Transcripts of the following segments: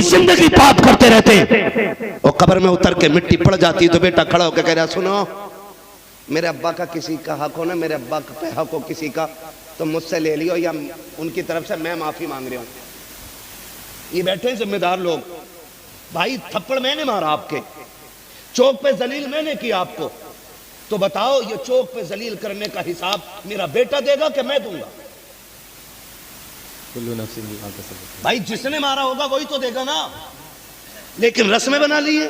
पूरी जिंदगी पाप करते रहते हैं। और कब्र में उतर के मिट्टी पड़ जाती तो बेटा खड़ा होकर कह रहा, सुनो मेरे अब्बा का किसी का हक हो ना, मेरे अब्बा पे हक हो किसी का, तो मुझसे ले लियो या उनकी तरफ से मैं माफी मांग रहा हूं। ये बैठे जिम्मेदार लोग, भाई थप्पड़ मैंने मारा आपके, चौक पे जलील मैंने किया आपको, तो बताओ ये चौक पे जलील करने का हिसाब मेरा बेटा देगा कि मैं दूंगा? भाई जिसने मारा होगा वही तो देगा ना। लेकिन रस्में बना ली है।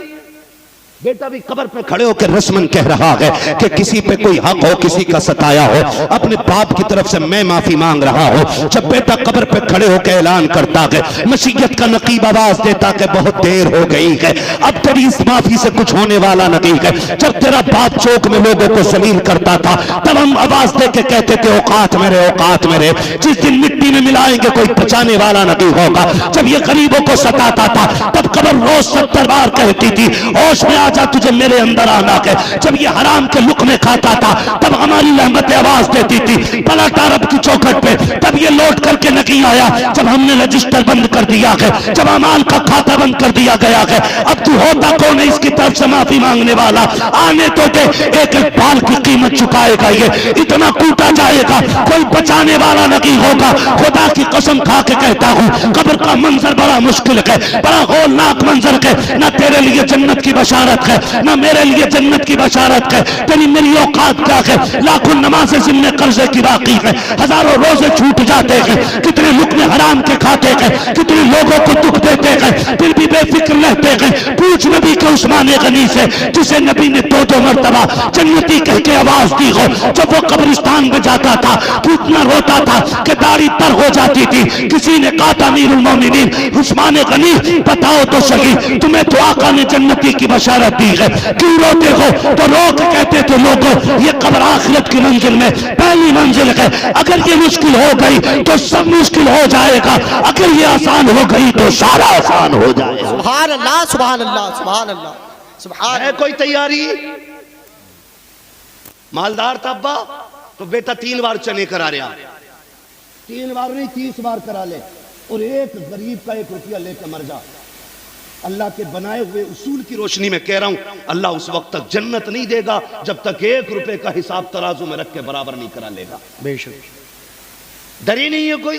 बेटा भी कब्र पे खड़े होकर रस्मन कह रहा है कि किसी पे कोई हक हो, किसी का सताया हो, अपने बाप की तरफ से मैं माफी मांग रहा हूं। जब बेटा कब्र पे खड़े होकर ऐलान करता है, मसीयत का नकीब आवाज देता कि बहुत देर हो गई है, अब तेरी इस माफी से कुछ होने वाला नहीं है। जब तेरा बाप चौक में लोगों को जलील करता था, तब हम आवाज दे के कहते थे औकात मेरे, औकात मेरे। जिस दिन मिट्टी में मिलाएंगे कोई बचाने वाला नहीं होगा। जब ये गरीबों को सताता था, तब कब्र रोज 70 बार कहती थी, होश में जा तुझे मेरे अंदर आना है। जब ये हराम के लुक़्मे खाता था, तब हमारी रहमतें आवाज देती थी, पलटा रब की चौखट पे, तब ये लौट करके नहीं आया। जब हमने रजिस्टर बंद कर दिया है, जब अमाल का खाता बंद कर दिया गया है, अब तू होता कौन है इसकी तरफ से माफी मांगने वाला? आने तो दे, एक एक बाल की कीमत चुकाएगा, ये इतना कूटा जाएगा कोई बचाने वाला नहीं होगा। खुदा की कसम खा के कहता हूं, कब्र का मंजर बड़ा मुश्किल है, बड़ा होलनाक मंजर है। ना तेरे लिए जन्नत की बशारत है, ना मेरे लिए जन्नत की बशारत है। तेरी मेरी औकात क्या है? लाखों नमाजें जिम्मे कर्जे की बाकी है, हजारों रोजे छूट जाते हैं, कितने लुक़्मे हराम के खाते हैं, कितने लोगों को दुख देते हैं, फिर भी बेफिक्र रहते हैं। पूछ नबी के उस्मान गनी से, जिसे नबी ने दो मरतबा जन्नती कह के आवाज दी हो। जब वो कब्रिस्तान में जाता था तो इतना रोता था कि दाढ़ी तर हो जाती थी। किसी ने कहा था अमीरुल मोमिनीन उस्मान गनी, बताओ तो सही, तुम्हें तो आका ने जन्नती की बशारत दी है, क्यों रोते हो? तो लोग कहते थे, लोगों ये कब्र आखिरत की मंजिल में पहली मंजिल है, अगर ये मुश्किल हो गई तो सब मुश्किल हो जाएगा, अगर ये आसान हो गई तो सारा आसान हो जाएगा। सुभान अल्लाह, सुभान अल्लाह, सुभान अल्लाह, सुभान। है कोई तैयारी? मालदार था अब्बा तो बेटा 3 बार चने करा रहा, 3 बार नहीं 30 बार करा ले, और एक गरीब का 1 रुपया लेकर मर जा। अल्लाह के बनाए हुए उसूल की रोशनी में कह रहा हूं, अल्लाह उस वक्त तक जन्नत नहीं देगा जब तक 1 रुपए का हिसाब तराजू में रख के बराबर नहीं करा लेगा। बेशक डर ही नहीं है कोई।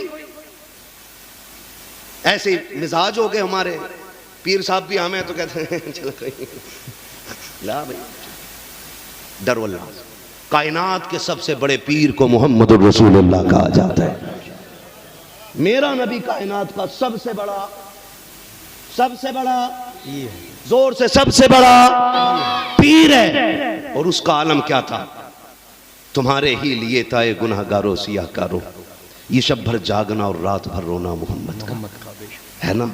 ऐसे मिजाज हो गए हमारे। पीर साहब भी हमें तो कहते हैं चलो कोई ला भाई, डरो अल्लाह। कायनात के सबसे बड़े पीर को मोहम्मद रसूलुल्लाह कहा जाता है। मेरा नबी कायनात का सबसे बड़ा जोर से सबसे बड़ा पीर है। और उसका आलम क्या था? तुम्हारे ही लिए था ये गुनहगारों सियाकारों, ये शब भर जागना और रात भर रोना मोहम्मद का, है ना?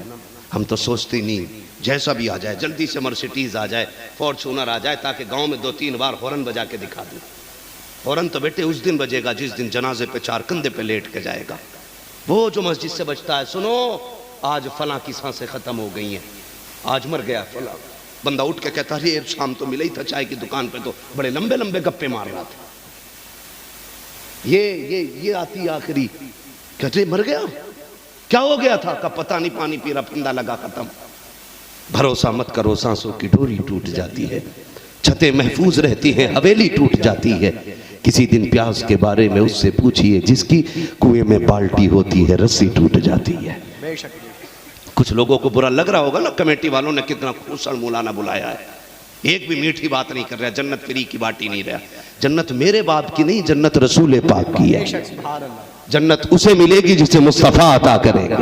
हम तो सोचते नहीं, जैसा भी आ जाए जल्दी से मर्सिडीज आ जाए, फॉर्च्यूनर आ जाए, ताकि गांव में 2-3 बार हॉर्न बजा के दिखा दे। हॉर्न तो बेटे उस दिन बजेगा जिस दिन जनाजे पे 4 कंधे पे लेट के जाएगा। वो जो मस्जिद से बजता है, सुनो आज फला की सांसें खत्म हो गई हैं, आज मर गया फला। बंदा उठ के कहता है शाम तो मिला ही था चाय की दुकान पे, तो बड़े लंबे लंबे गप्पे मार रहा था। ये आती आखिरी, कहते मर गया, क्या हो गया था? का पता नहीं, पानी पी रहा, फंदा लगा, खत्म। भरोसा मत करो, सांसों की डोरी टूट जाती है, छतें महफूज रहती हैं, हवेली टूट जाती है। किसी दिन प्यास के बारे में उससे पूछिए जिसकी कुएं में बाल्टी होती है, रस्सी टूट जाती है। कुछ लोगों को बुरा लग रहा होगा ना, कमेटी वालों ने कितना खूसड़ मौलाना बुलाया है, एक भी मीठी बात नहीं कर रहा, जन्नत फ्री की बाटी नहीं रहा। जन्नत मेरे बाप की नहीं, जन्नत रसूल पाक की है। जन्नत उसे मिलेगी जिसे मुस्तफा अता करेगा।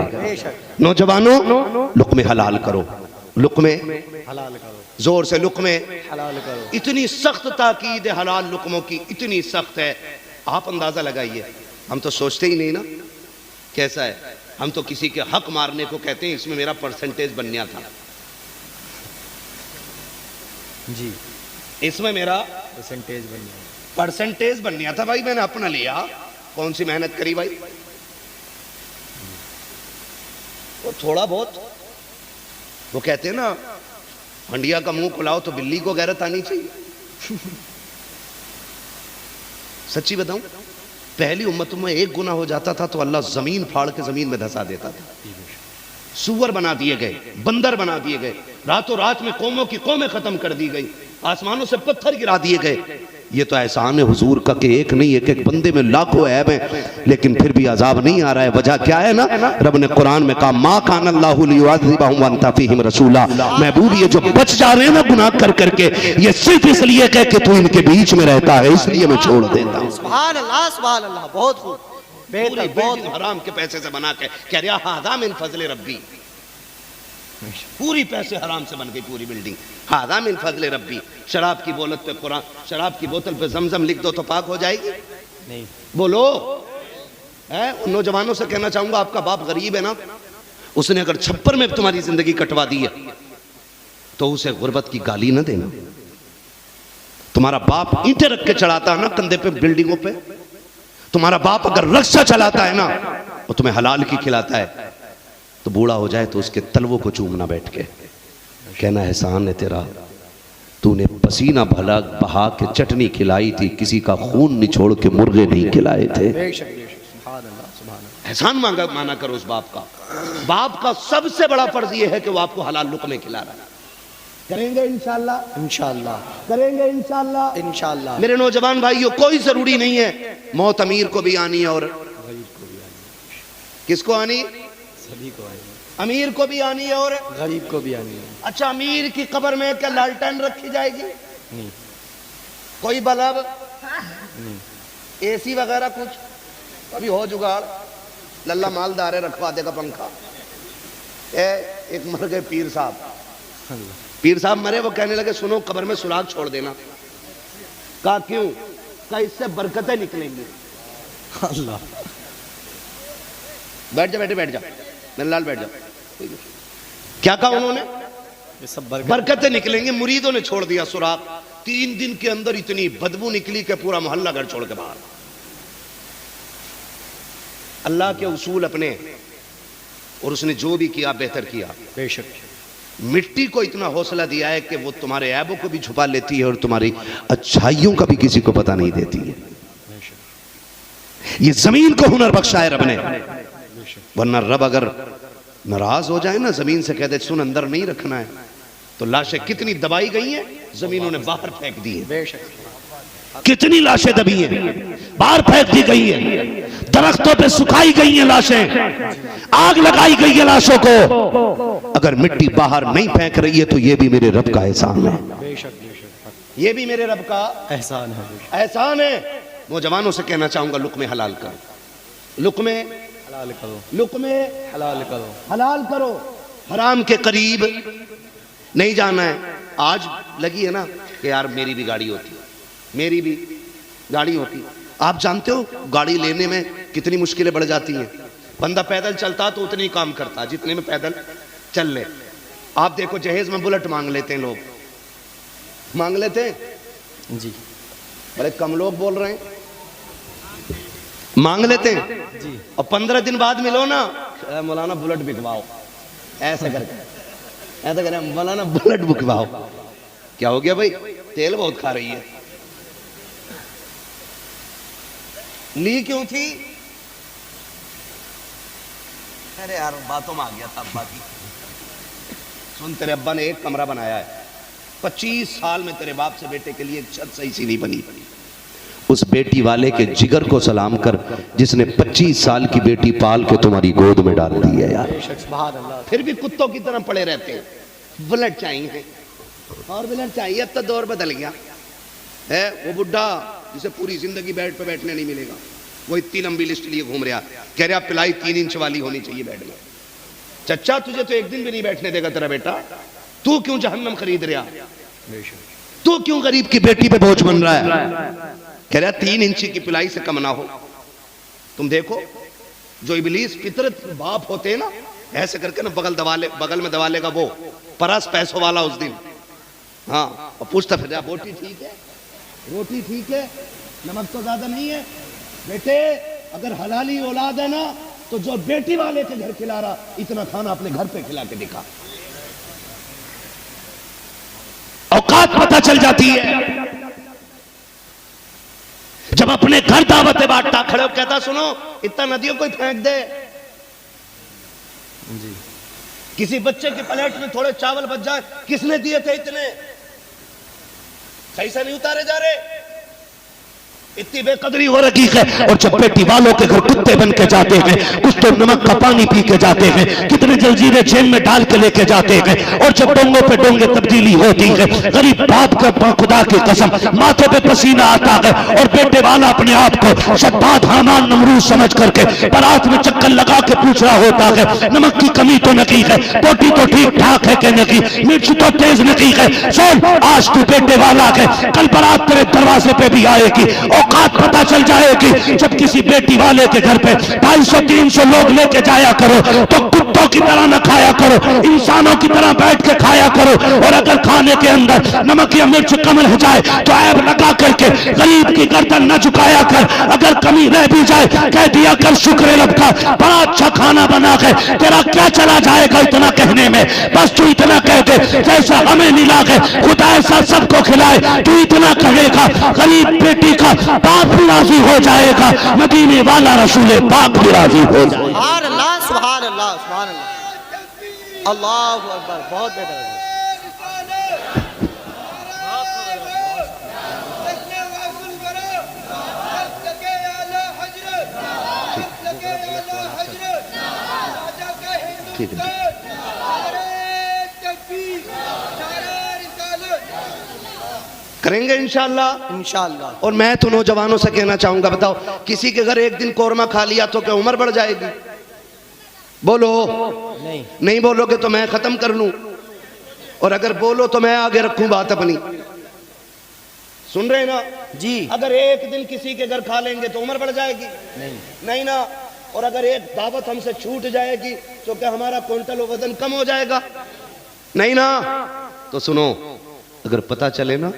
नौजवानों लुक़्मे हलाल करो, लुक़्मे हलाल करो, जोर से लुक़्मे हलाल करो। इतनी सख्त ताकीद हलाल लुक़्मों की, इतनी सख्त है, आप अंदाजा लगाइए। हम तो सोचते ही नहीं ना कैसा है। हम तो किसी के हक मारने को कहते हैं, इसमें मेरा परसेंटेज बनना था जी, इसमें मेरा परसेंटेज बनना था भाई, मैंने अपना लिया। कौन सी मेहनत करी भाई? वो थोड़ा बहुत, वो कहते हैं ना हंडिया का मुंह खुलाओ तो बिल्ली को गैरत आनी चाहिए। सच्ची बताऊं, पहली उम्मत में एक गुनाह हो जाता था तो अल्लाह जमीन फाड़ के जमीन में धंसा देता था। सुअर बना दिए गए, बंदर बना दिए गए, रातों रात में कौमों की कौमें खत्म कर दी गई, आसमानों से पत्थर गिरा दिए गए। ये तो एहसान है हुजूर का कि एक नहीं एक एक बंदे में लाखों ऐब हैं, लेकिन फिर भी अजाब नहीं आ रहा है। वजह क्या है ना, रब ने कुरान में कहा मा कान अल्लाहु लियुअज़्ज़िबहुम व अंता फीहिम रसूला। महबूब ये जो बच जा रहे हैं ना गुनाह कर करके, ये सिर्फ इसलिए कह कि तू इनके बीच में रहता है, इसलिए मैं छोड़ देता हूँ। सुभान अल्लाह, सुभान अल्लाह, बहुत खूब, बेहतर, बहुत हराम के पैसे से बना के कह रहा हादा मिन फजले रब्बी, पूरी पैसे हराम से बन गई पूरी बिल्डिंग। हादा मिन फजले रब्बी। शराब की बोतल पे कुरान, शराब की बोतल पे जमजम लिख दो तो पाक हो जाएगी? नहीं। बोलो। है उन नौजवानों से कहना चाहूंगा, आपका बाप गरीब है ना, उसने अगर छप्पर में तुम्हारी जिंदगी कटवा दी है तो उसे गुर्बत की गाली ना देना। तुम्हारा बाप ईंटें रख के चढ़ाता है ना कंधे पे बिल्डिंगों पे, तुम्हारा बाप अगर रक्षा चलाता है ना वो तुम्हें हलाल की खिलाता है, तो बूढ़ा हो जाए तो उसके तलवों को चूमना बैठ के, कहना एहसान है तेरा, तूने पसीना भला बहा के चटनी खिलाई थी, किसी का खून निचोड़ के मुर्गे नहीं खिलाए थे। एहसान माना करो उस बाप का। बाप का सबसे बड़ा फर्ज यह है कि वो आपको हलाल लुक़्मे खिला रहा है। करेंगे इंशाल्लाह, इंशाल्लाह करेंगे इंशाल्लाह, इंशाल्लाह। मेरे नौजवान भाइयों, कोई जरूरी नहीं है मौत अमीर को भी आनी है और किसको आनी? सभी को आनी, अमीर को भी आनी है और गरीब को भी आनी है। अच्छा, अमीर की कब्र में क्या लालटेन रखी जाएगी? नहीं। कोई बल्ब नहीं। एसी वगैरह कुछ? अभी हो जुगाड़, लल्ला मालदार है, रखवा देगा पंखा। एक मर गए पीर साहब, पीर साहब मरे, वो कहने लगे सुनो कब्र में सुराग छोड़ देना। कहा क्यों? कहा इससे बरकतें निकलेंगी। अल्लाह। बैठ जा बेटे, बैठ जा मेरे लाल, बैठ जा। क्या कहा उन्होंने? ये सब बरकतें निकलेंगे। मुरीदों ने छोड़ दिया सुराग। 3 दिन के अंदर इतनी बदबू निकली कि पूरा मोहल्ला घर छोड़ के बाहर। अल्लाह के उसूल अपने, और उसने जो भी किया बेहतर किया। बेशक मिट्टी को इतना हौसला दिया है कि वो तुम्हारे ऐबों को भी छुपा लेती है और तुम्हारी अच्छाइयों का भी किसी को पता नहीं देती है। ये जमीन को हुनर बख्शा है रब ने, वरना रब अगर नाराज हो जाए ना, जमीन से कह दे सुन अंदर नहीं रखना है, तो लाशें कितनी दबाई गई हैं, जमीनों ने बाहर फेंक दी है। बेशक कितनी लाशें दबी हैं, बाहर फेंक दी गई है, दरख्तों पे सुखाई गई हैं लाशें, आग लगाई गई है लाशों को। अगर मिट्टी बाहर नहीं फेंक रही है तो ये भी मेरे रब का एहसान है। बेशक ये भी मेरे रब का एहसान है, एहसान है। नौजवानों से कहना चाहूंगा, लुक़्मे हलाल करो, लुक़्मे हलाल करो, लुक़्मे हलाल करो, हलाल करो। हराम के करीब नहीं जाना है। आज लगी है ना कि यार मेरी भी गाड़ी होती, मेरी भी गाड़ी होती। आप जानते हो गाड़ी लेने में कितनी मुश्किलें बढ़ जाती हैं। बंदा पैदल चलता तो उतनी काम करता जितने में पैदल चल ले। आप देखो जहेज में बुलेट मांग लेते हैं लोग, मांग लेते हैं जी, बड़े कम लोग बोल रहे हैं, मांग लेते हैं जी। और 15 दिन बाद मिलो ना, मौलाना बुलेट बिकवाओ, ऐसे करके ऐसा करें, मौलाना बुलेट बिकवाओ। क्या हो गया भाई? तेल बहुत खा रही है। ली क्यों थी? अरे यार बातों में आ गया था अब्बा की। सुन, तेरे अब्बा ने एक कमरा बनाया है, 25 साल में तेरे बाप से बेटे के लिए एक छत सही सी नहीं बनी। उस बेटी वाले के जिगर को सलाम कर जिसने 25 साल की बेटी पाल के तुम्हारी गोद में डाल दी है यार। फिर भी कुत्तों की तरह पड़े रहते हैं। बुलेट चाहिए और बुलेट चाहिए। अब तो दौर बदल गया है। वो बुढ़ा जिसे पूरी जिंदगी बेड पे बैठने नहीं मिलेगा, वो इतनी लंबी लिस्ट लिए घूम रहा, कह रहा पिलाई 3 इंच वाली होनी चाहिए बेड में। चच्चा तुझे तो एक दिन भी नहीं बैठने देगा तेरा बेटा। तू क्यों जहन्नम खरीद रहा? तू क्यों गरीब की बेटी पे बोझ बन रहा है? कह रहा 3 इंची की पिलाई से कम ना हो। तुम देखो जो इबलीस फितरत बाप होते हैं ना, ऐसे करके ना बगल में दबा लेगा वो परस पैसों वाला उस दिन। हाँ, और पूछता फिर रोटी ठीक है, रोटी ठीक है, नमक तो ज्यादा नहीं है। बेटे अगर हलाली औलाद है ना तो जो बेटी वाले के घर खिला रहा इतना खाना अपने घर पे खिला के दिखा। औकात पता चल जाती है जब अपने घर दावतें बांटता, खड़े कहता सुनो इतना नदियों कोई फेंक दे जी, किसी बच्चे की प्लेट में थोड़े चावल बच जाए, किसने दिए थे इतने? सही से नहीं उतारे जा रहे, इतनी बेकदरी हो रखी है। और जब बेटी वालों के घर कुत्ते बन के जाते हैं, कुछ तो नमक का पानी पी के जाते हैं, कितने जलजीरे जेल में डाल के लेके जाते हैं। और जब डोंगों पे डोंगे तब्दीली होती है, गरीब बाप का खुदा की कसम माथे पे पसीना आता है, और बेटे वाला अपने आप को शद्दाद हामान नमरूद समझ करके बारात में चक्कर लगा के पूछ रहा होता है, नमक की कमी तो नहीं है, रोटी तो ठीक ठाक है कि नहीं, मिर्च तो तेज नहीं है। सुन, आज तू बेटे वाला है, कल बारात तेरे दरवाजे पे भी आएगी। औकात पता चल जाएगी जब किसी बेटी वाले के घर पे 250-300 लोग लेके जाया करो, तो कुत्तों की तरह न खाया करो, इंसानों की तरह बैठ के खाया करो। और अगर खाने के अंदर नमक या मिर्च कम रह जाए तो ऐब लगा करके गरीब की गर्दन न झुकाया कर। अगर कमी रह भी जाए कह दिया कर शुक्र रब का, बड़ा अच्छा खाना बना है, तेरा क्या चला जाएगा इतना कहने में। बस तू इतना कह दे, जैसा हमें मिला है खुदा ऐसा सबको खिलाए। तू इतना कहेगा, गरीब बेटी का बाप भी राजी हो जाएगा, मदीने वाला रसूल पाक भी राजी हो जाएगा। सुभान अल्लाह, सुभान अल्लाह, सुभान अल्लाह, अल्लाहु अकबर। बहुत बेहतर है। ठीक है, करेंगे इंशाअल्लाह इंशाअल्लाह। और मैं तो नौजवानों से कहना चाहूंगा, बताओ किसी के घर एक दिन कोरमा खा लिया तो क्या उम्र बढ़ जाएगी? बोलो नहीं, नहीं बोलोगे तो मैं खत्म कर लूं, और अगर बोलो तो मैं आगे रखूं बात अपनी। सुन रहे ना जी। अगर एक दिन किसी के घर खा लेंगे तो उम्र बढ़ जाएगी? नहीं, नहीं ना। और अगर एक दावत हमसे छूट जाएगी तो क्या हमारा क्विंटल वजन कम हो जाएगा? नहीं ना। तो सुनो, अगर पता चले ना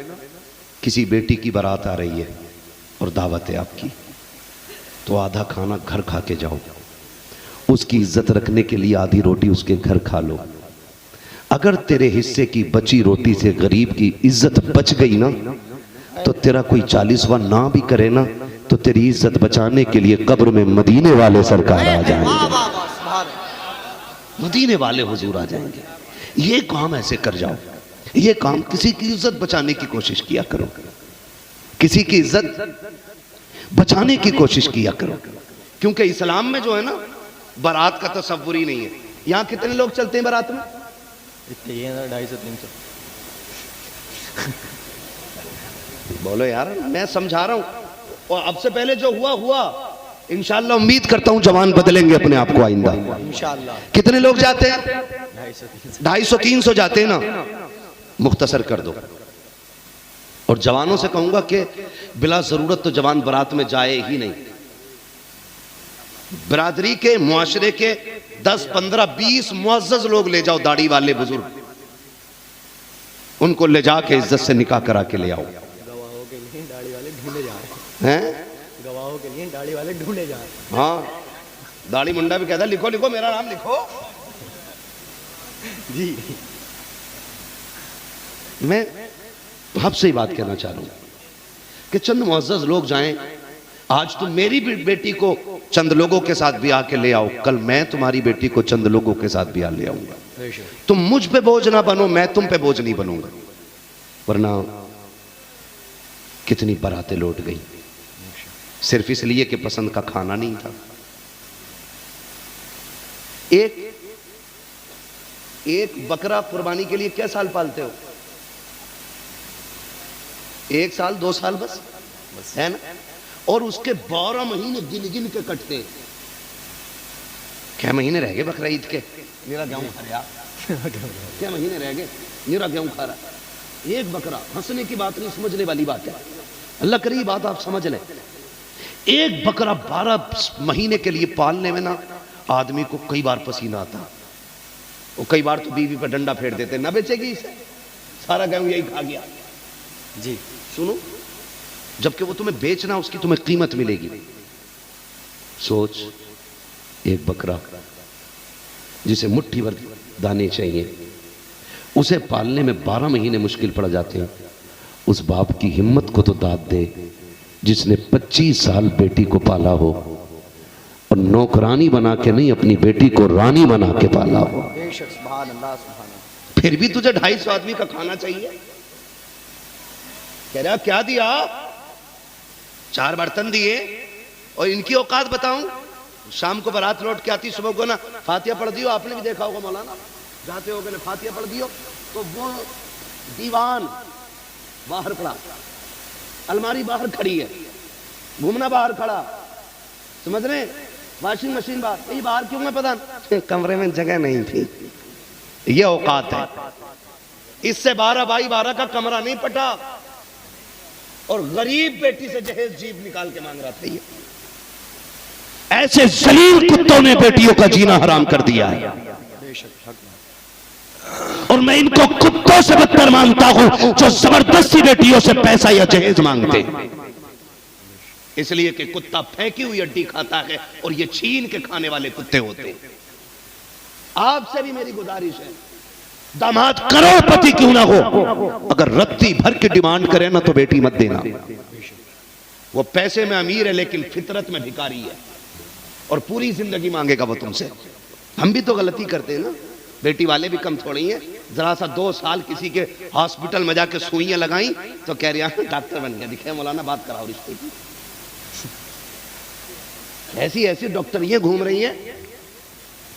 किसी बेटी की बारात आ रही है और दावत है आपकी, तो आधा खाना घर खा के जाओ, उसकी इज्जत रखने के लिए आधी रोटी उसके घर खा लो। अगर तेरे हिस्से की बची रोटी से गरीब की इज्जत बच गई ना, तो तेरा कोई 40वां ना भी करे ना, तो तेरी इज्जत बचाने के लिए कब्र में मदीने वाले सरकार आ जाएंगे, वाह वाह वाह, सुभान अल्लाह। मदीने वाले हुजूर आ जाएंगे। ये काम ऐसे कर जाओ, ये काम किसी की इज्जत बचाने की कोशिश किया करो, किसी की इज्जत बचाने की कोशिश किया करो। क्योंकि इस्लाम में जो है ना, बारात का तसव्वुर ही नहीं है। यहाँ कितने लोग चलते हैं बारात में? इतने 250-300। बोलो यार, मैं समझा रहा हूँ। और अब से पहले जो हुआ हुआ, इंशाअल्लाह उम्मीद करता हूँ जवान बदलेंगे अपने आप को आइंदा इंशाअल्लाह। कितने लोग जाते हैं? 250-300 जाते हैं ना। मुख्तसर कर दो। और जवानों से कहूंगा कि बिला जरूरत तो जवान बारात में जाए ही नहीं। बिरादरी के, मुआशरे के 10, 15, 20 मुअज़्ज़ज़ लोग ले जाओ, दाढ़ी वाले बुजुर्ग, उनको ले जाके इज्जत से निकाह करा के ले आओ। गवाहों के लिए दाढ़ी वाले ढूंढे जा रहे हैं? गवाहों के लिए दाढ़ी वाले ढूंढे जा रहे हाँ, दाढ़ी मुंडा भी कहता है लिखो लिखो मेरा नाम लिखो। जी। मैं आपसे ही बात कहना चाह रहा हूं कि चंद मुअज़्ज़ज़ लोग जाएं। आज तुम मेरी बेटी को चंद लोगों के साथ ब्याह के ले आओ, कल मैं तुम्हारी बेटी को चंद लोगों के साथ ब्याह ले आऊंगा। तुम मुझ पे बोझ ना बनो, मैं तुम पे बोझ नहीं बनूंगा। वरना कितनी बारातें लौट गई सिर्फ इसलिए कि पसंद का खाना नहीं था। एक बकरा कुर्बानी के लिए क्या साल पालते हो? 1 साल 2 साल बस है ना। और उसके 12 महीने गिन गिन के कटते हैं। क्या महीने रह गए बकरा ईद के? मेरा गेहूं खा रहा, क्या महीने रह गए, मेरा गेहूं खा रहा। एक बकरा, हंसने की बात नहीं, समझने वाली बात है। अल्लाह करे ये बात आप समझ लें। एक बकरा 12 महीने के लिए पालने में ना आदमी को कई बार पसीना आता, और कई बार तो बीवी पर डंडा फेर देते, ना बेचेगी इसे, सारा गेहूं यही खा गया। जी सुनो, जबकि वो तुम्हें बेचना, उसकी तुम्हें कीमत मिलेगी। सोच, एक बकरा जिसे मुट्ठी भर दाने चाहिए, उसे पालने में 12 महीने मुश्किल पड़ जाते हैं। उस बाप की हिम्मत को तो दाद दे जिसने 25 साल बेटी को पाला हो। और नौकरानी बना के नहीं, अपनी बेटी को रानी बना के पाला हो। बेशक, सुभान अल्लाह, सुभान अल्लाह। फिर भी तुझे 250 आदमी का खाना चाहिए। कह रहा क्या दिया? 4 बर्तन दिए। और इनकी औकात बताऊं, शाम को बारात लौट के आती, सुबह को ना फातिया पढ़ दियो। आपने भी देखा होगा मौलाना, जाते हो ना फातिया पढ़ दियो तो वो दीवान बाहर खड़ा, अलमारी बाहर खड़ी है, घूमना बाहर खड़ा, समझ रहे, वॉशिंग मशीन बाहर। ये बाहर क्यों है पता नहीं, कमरे में जगह नहीं थी। ये औकात है। इससे 12 बाई 12 का कमरा नहीं पटा और गरीब बेटी से जहेज जीप निकाल के मांग रहा था। ये ऐसे जलील कुत्तों ने बेटियों का जीना हराम कर दिया है। और मैं इनको कुत्तों से बदतर मानता हूं जो जबरदस्ती बेटियों से पैसा या जहेज मांगते, इसलिए कि कुत्ता फेंकी हुई हड्डी खाता है और ये छीन के खाने वाले कुत्ते होते हैं। आपसे भी मेरी गुजारिश है, दामाद करोड़पति क्यों ना हो, अगर रत्ती भर की डिमांड करे ना तो बेटी मत देना। वो पैसे में अमीर है लेकिन फितरत में भिखारी है और पूरी जिंदगी मांगेगा वो तुमसे। हम भी तो गलती करते हैं ना, बेटी वाले भी कम थोड़ी हैं। जरा सा 2 साल किसी के हॉस्पिटल में जाके सुइयां लगाई तो कह रही डॉक्टर बन गया, दिखे मौलाना बात कराओ रिश्ते की। ऐसी ऐसी डॉक्टरियां घूम रही हैं,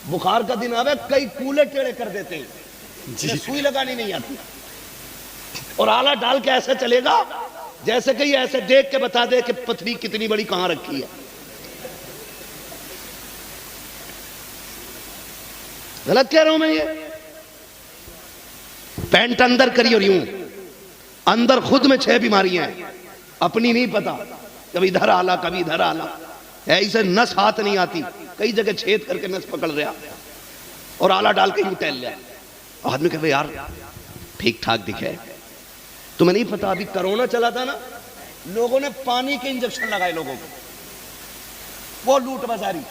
बुखार का दिन आवे कई कूले टेढ़े कर देते हैं, सुई लगानी नहीं आती और आला डाल के ऐसा चलेगा जैसे कि ऐसे देख के बता दे कि पथरी कितनी बड़ी कहां रखी है। गलत कह रहा हूं मैं? ये पैंट अंदर करी और यूं अंदर खुद में 6 बीमारियां हैं, अपनी नहीं पता, कभी इधर आला कभी इधर आला, ऐसे नस हाथ नहीं आती, कई जगह छेद करके नस पकड़ रहा और आला डाल के यूं टहल लिया। आदमी कहे यार ठीक ठाक दिखे। तुम्हें नहीं पता अभी कोरोना चला था ना, लोगों ने पानी के इंजेक्शन लगाए लोगों को, वो लूट बाजारी।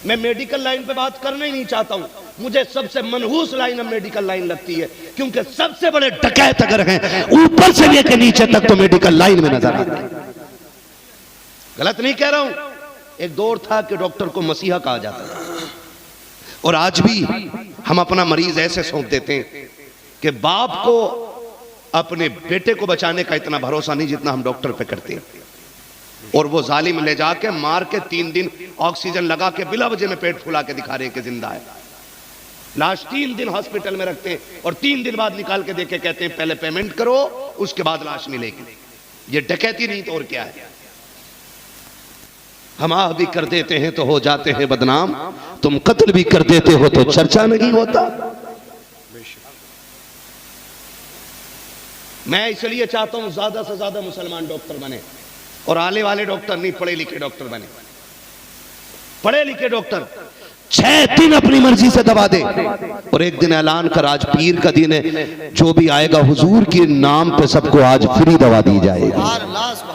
मैं मेडिकल लाइन पे बात करना ही नहीं चाहता हूं, मुझे सबसे मनहूस लाइन अब मेडिकल लाइन लगती है, क्योंकि सबसे बड़े डकैत अगर हैं ऊपर से लेकर नीचे तक तो मेडिकल लाइन में नजर आते हैं। गलत नहीं कह रहा हूं। एक दौर था कि डॉक्टर को मसीहा कहा जाता था और आज भी हम अपना मरीज ऐसे सौंप देते हैं कि बाप को अपने बेटे को बचाने का इतना भरोसा नहीं जितना हम डॉक्टर पे करते हैं। और वो जालिम ले जाके मार के 3 दिन ऑक्सीजन लगा के बिला वजह में पेट फुला के दिखा रहे हैं कि जिंदा है। लाश 3 दिन हॉस्पिटल में रखते हैं और 3 दिन बाद निकाल के देके कहते हैं पहले पेमेंट करो उसके बाद लाश मिलेगी। ये डकैती नहीं तो और क्या है। हम आह भी कर देते हैं तो हो जाते हैं बदनाम, तुम कत्ल भी कर देते हो तो चर्चा नहीं होता। मैं इसलिए चाहता हूं ज्यादा से ज्यादा मुसलमान डॉक्टर बने और आले वाले डॉक्टर नहीं, पढ़े लिखे डॉक्टर बने। पढ़े लिखे डॉक्टर 6 दिन अपनी मर्जी से दवा दे और एक दिन ऐलान कर आज पीर का दिन है, जो भी आएगा हुजूर के नाम पे सबको आज फ्री दवा दी जाएगी।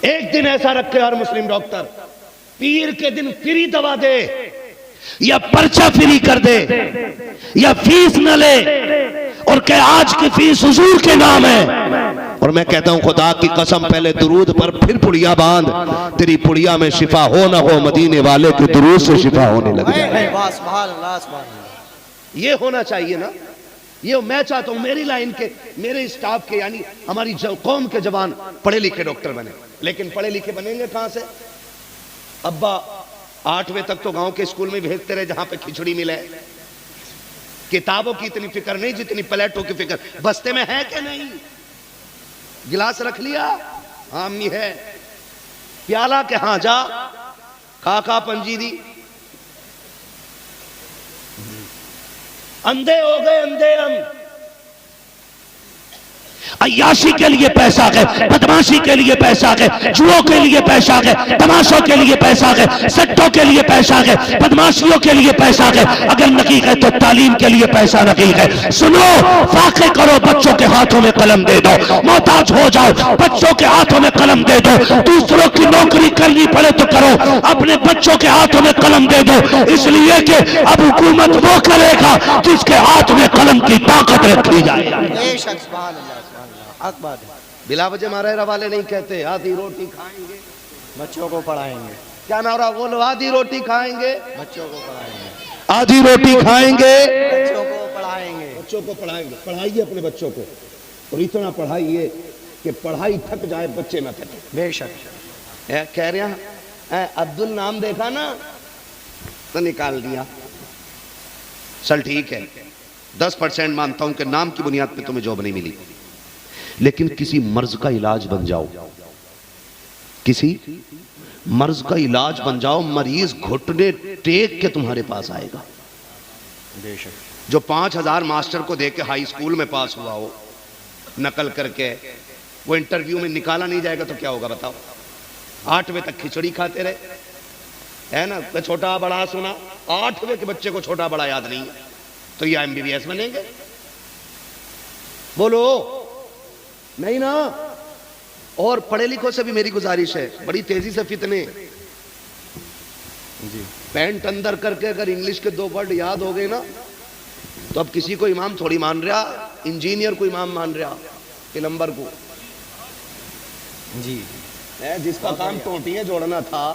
एक दिन ऐसा रखे हर मुस्लिम डॉक्टर, पीर के दिन फ्री दवा दे या पर्चा फ्री कर दे या फीस न ले और कहे आज की फीस हुजूर के नाम है। और मैं कहता हूं खुदा की कसम पहले दुरूद पर फिर पुड़िया बांध, तेरी पुड़िया में शिफा हो ना हो मदीने वाले के दुरूद से शिफा होने लगे। ये होना चाहिए ना। ये मैं चाहता हूं मेरी लाइन के, मेरे स्टाफ के, यानी हमारी कौम के जवान पढ़े लिखे डॉक्टर बने। लेकिन पढ़े लिखे बनेंगे कहां से? अब्बा 8वें तक तो गांव के स्कूल में भेजते रहे जहां पे खिचड़ी मिले। किताबों की इतनी फिक्र नहीं जितनी प्लेटों की फिक्र। बस्ते में है कि नहीं? गिलास रख लिया? हाँ अम्मी है। प्याला के हाँ जा, खाका पंजी दी। अंधे हो गए, अंधे हम। अय्याशी के लिए पैसा है, बदमाशी के लिए पैसा है, जुओं के लिए पैसा है, तमाशों के लिए पैसा है, सट्टों के लिए पैसा है, बदमाशियों के लिए पैसा है। अगर नहीं है तो तालीम के लिए पैसा नहीं है। सुनो, फाके करो, बच्चों के हाथों में कलम दे दो। मोहताज हो जाओ, बच्चों के हाथों में कलम दे दो। दूसरों की नौकरी करनी पड़े तो करो, अपने बच्चों के हाथों में कलम दे दो, इसलिए कि अब हुकूमत वो करेगा जिसके हाथ में कलम की ताकत रखी जाए। बिला वजह मारे रवाले नहीं कहते, आधी रोटी खाएंगे, बच्चों को पढ़ाएंगे। क्या नारा बोलो, आधी रोटी खाएंगे, बच्चों को पढ़ाएंगे, आधी रोटी खाएंगे, बच्चों को पढ़ाएंगे, बच्चों को पढ़ाएंगे। पढ़ाइए अपने बच्चों को, और इतना पढ़ाइए कि पढ़ाई थक जाए, बच्चे ना थके। बेशक। कह रहे हैं अब्दुल नाम देखा ना तो निकाल दिया। चल ठीक है, 10% मानता हूं कि नाम की बुनियाद पे तुम्हें जॉब नहीं मिली, लेकिन किसी मर्ज का इलाज बन जाओ, किसी मर्ज का इलाज बन जाओ, मरीज घुटने टेक के तुम्हारे पास आएगा। बेशक। जो 5000 मास्टर को देख के हाई स्कूल में पास हुआ हो नकल करके, वो इंटरव्यू में निकाला नहीं जाएगा तो क्या होगा बताओ? 8वें तक खिचड़ी खाते रहे, है ना, तो छोटा बड़ा सुना, 8वें के बच्चे को छोटा बड़ा याद नहीं है, तो ये MBBS बनेंगे? बोलो नहीं ना। और पढ़े लिखों से भी मेरी गुजारिश है, बड़ी तेजी से फितने, जी। पैंट अंदर करके अगर इंग्लिश के 2 वर्ड याद हो गए ना, तो अब किसी को इमाम थोड़ी मान रहा, इंजीनियर को इमाम मान रहा, प्लम्बर को। जी। जिसका काम टोटियां जोड़ना था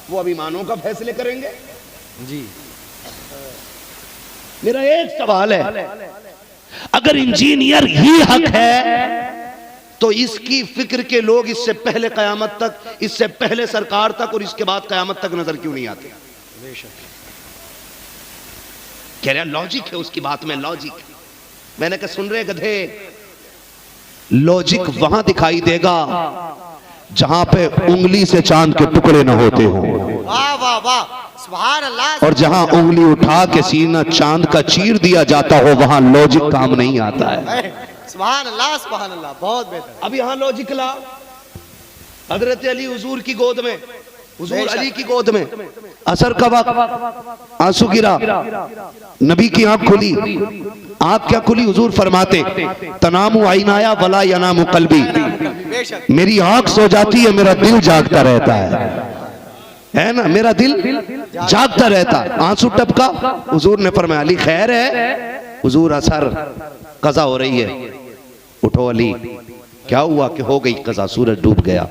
वो अब ईमानों का फैसले करेंगे। जी। मेरा एक सवाल है, अगर इंजीनियर ही हक है तो इसकी फिक्र के लोग इससे पहले कयामत तक, इससे पहले सरकार तक और इसके बाद कयामत तक नजर क्यों नहीं आते? बेशक। कह रहा लॉजिक है उसकी बात में, लॉजिक। मैंने कहा सुन रहे गधे, लॉजिक वहां दिखाई देगा जहां पे उंगली से चांद के टुकड़े न होते हो, वाह वाह वाह, सुभान अल्लाह। और जहां उंगली उठा के सीना चांद का चीर दिया जाता हो वहां लॉजिक काम नहीं आता है। सुभान अल्लाह, सुभान अल्लाह, बहुत बेहतर। अब यहां लॉजिक ला, हजरत अली हुजूर की गोद में, हुजूर अली की गोद में असर का वक्त, आंसू गिरा, नबी की आंख खुली, आंख क्या खुली? हुजूर फरमाते तनामु आइनाया वला यनामु कल्बी, बेशक। मेरी आंख सो जाती है, मेरा दिल जागता रहता है ना, मेरा दिल जागता रहता है। आंसू टपका, हुजूर ने फरमाया अली खैर है? हुजूर असर कज़ा हो रही है, उठो अली। क्या हुआ? कि हो गई कज़ा, सूरज डूब गया।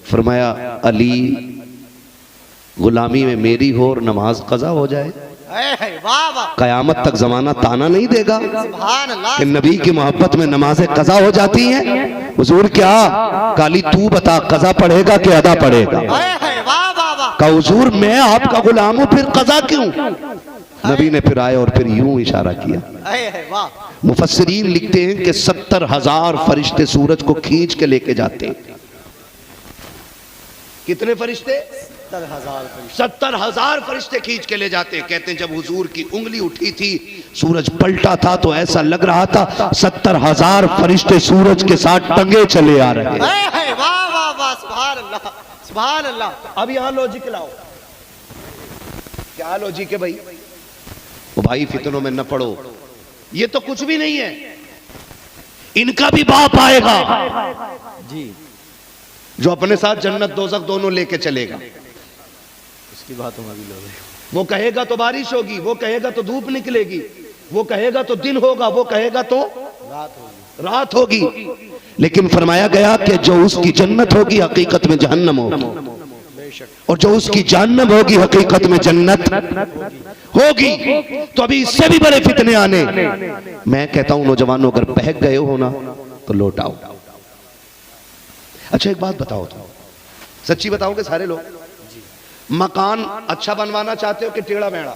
फरमाया अली गुलामी में मेरी हो और नमाज कज़ा हो जाए, वाह वाह, कयामत तक जमाना ताना नहीं देगा सुभान अल्लाह। कि नबी की मोहब्बत में नमाजें कज़ा हो जाती हैं। हुजूर क्या काली तू बता, कज़ा पढ़ेगा कि अदा पढ़ेगा? वाह वाह वाह, का हुजूर मैं आपका गुलाम हूं, फिर कज़ा क्यों? नबी ने फिर आए और फिर यूं इशारा किया। वाह। मुफस्सिरीन लिखते हैं कि 70,000 फरिश्ते सूरज को खींच के लेके जाते हैं। कितने फरिश्ते? 70,000 फरिश्ते खींच के ले जाते। कहते हैं जब हुजूर की उंगली उठी थी, सूरज पलटा था तो ऐसा लग रहा था 70,000 फरिश्ते सूरज के साथ टंगे चले आ रहे। वाह वाह वाह, सुभान अल्लाह, सुभान अल्लाह। अब यहां लॉजिक लाओ, क्या लॉजिक है भाई? ओ भाई फितनों में न पड़ो, ये तो कुछ भी नहीं है, इनका भी बाप आएगा जी, जो अपने साथ जन्नत दोजख दोनों लेके चलेगा। उसकी बातों में भी लोग, वो कहेगा तो बारिश होगी, वो कहेगा तो धूप निकलेगी, वो कहेगा तो दिन होगा, वो कहेगा तो रात होगी। लेकिन फरमाया गया कि जो उसकी जन्नत होगी हकीकत में जहन्नम होगी, और जो उसकी जहन्नम होगी हकीकत में जन्नत होगी। तो अभी इससे भी बड़े फितने आने। मैं कहता हूं नौजवानों, अगर बहक गए हो ना तो लौट आओ। अच्छा एक बात बताओ, तो सच्ची बताओगे सारे लोग, मकान अच्छा बनवाना चाहते हो कि टेढ़ा मेढ़ा?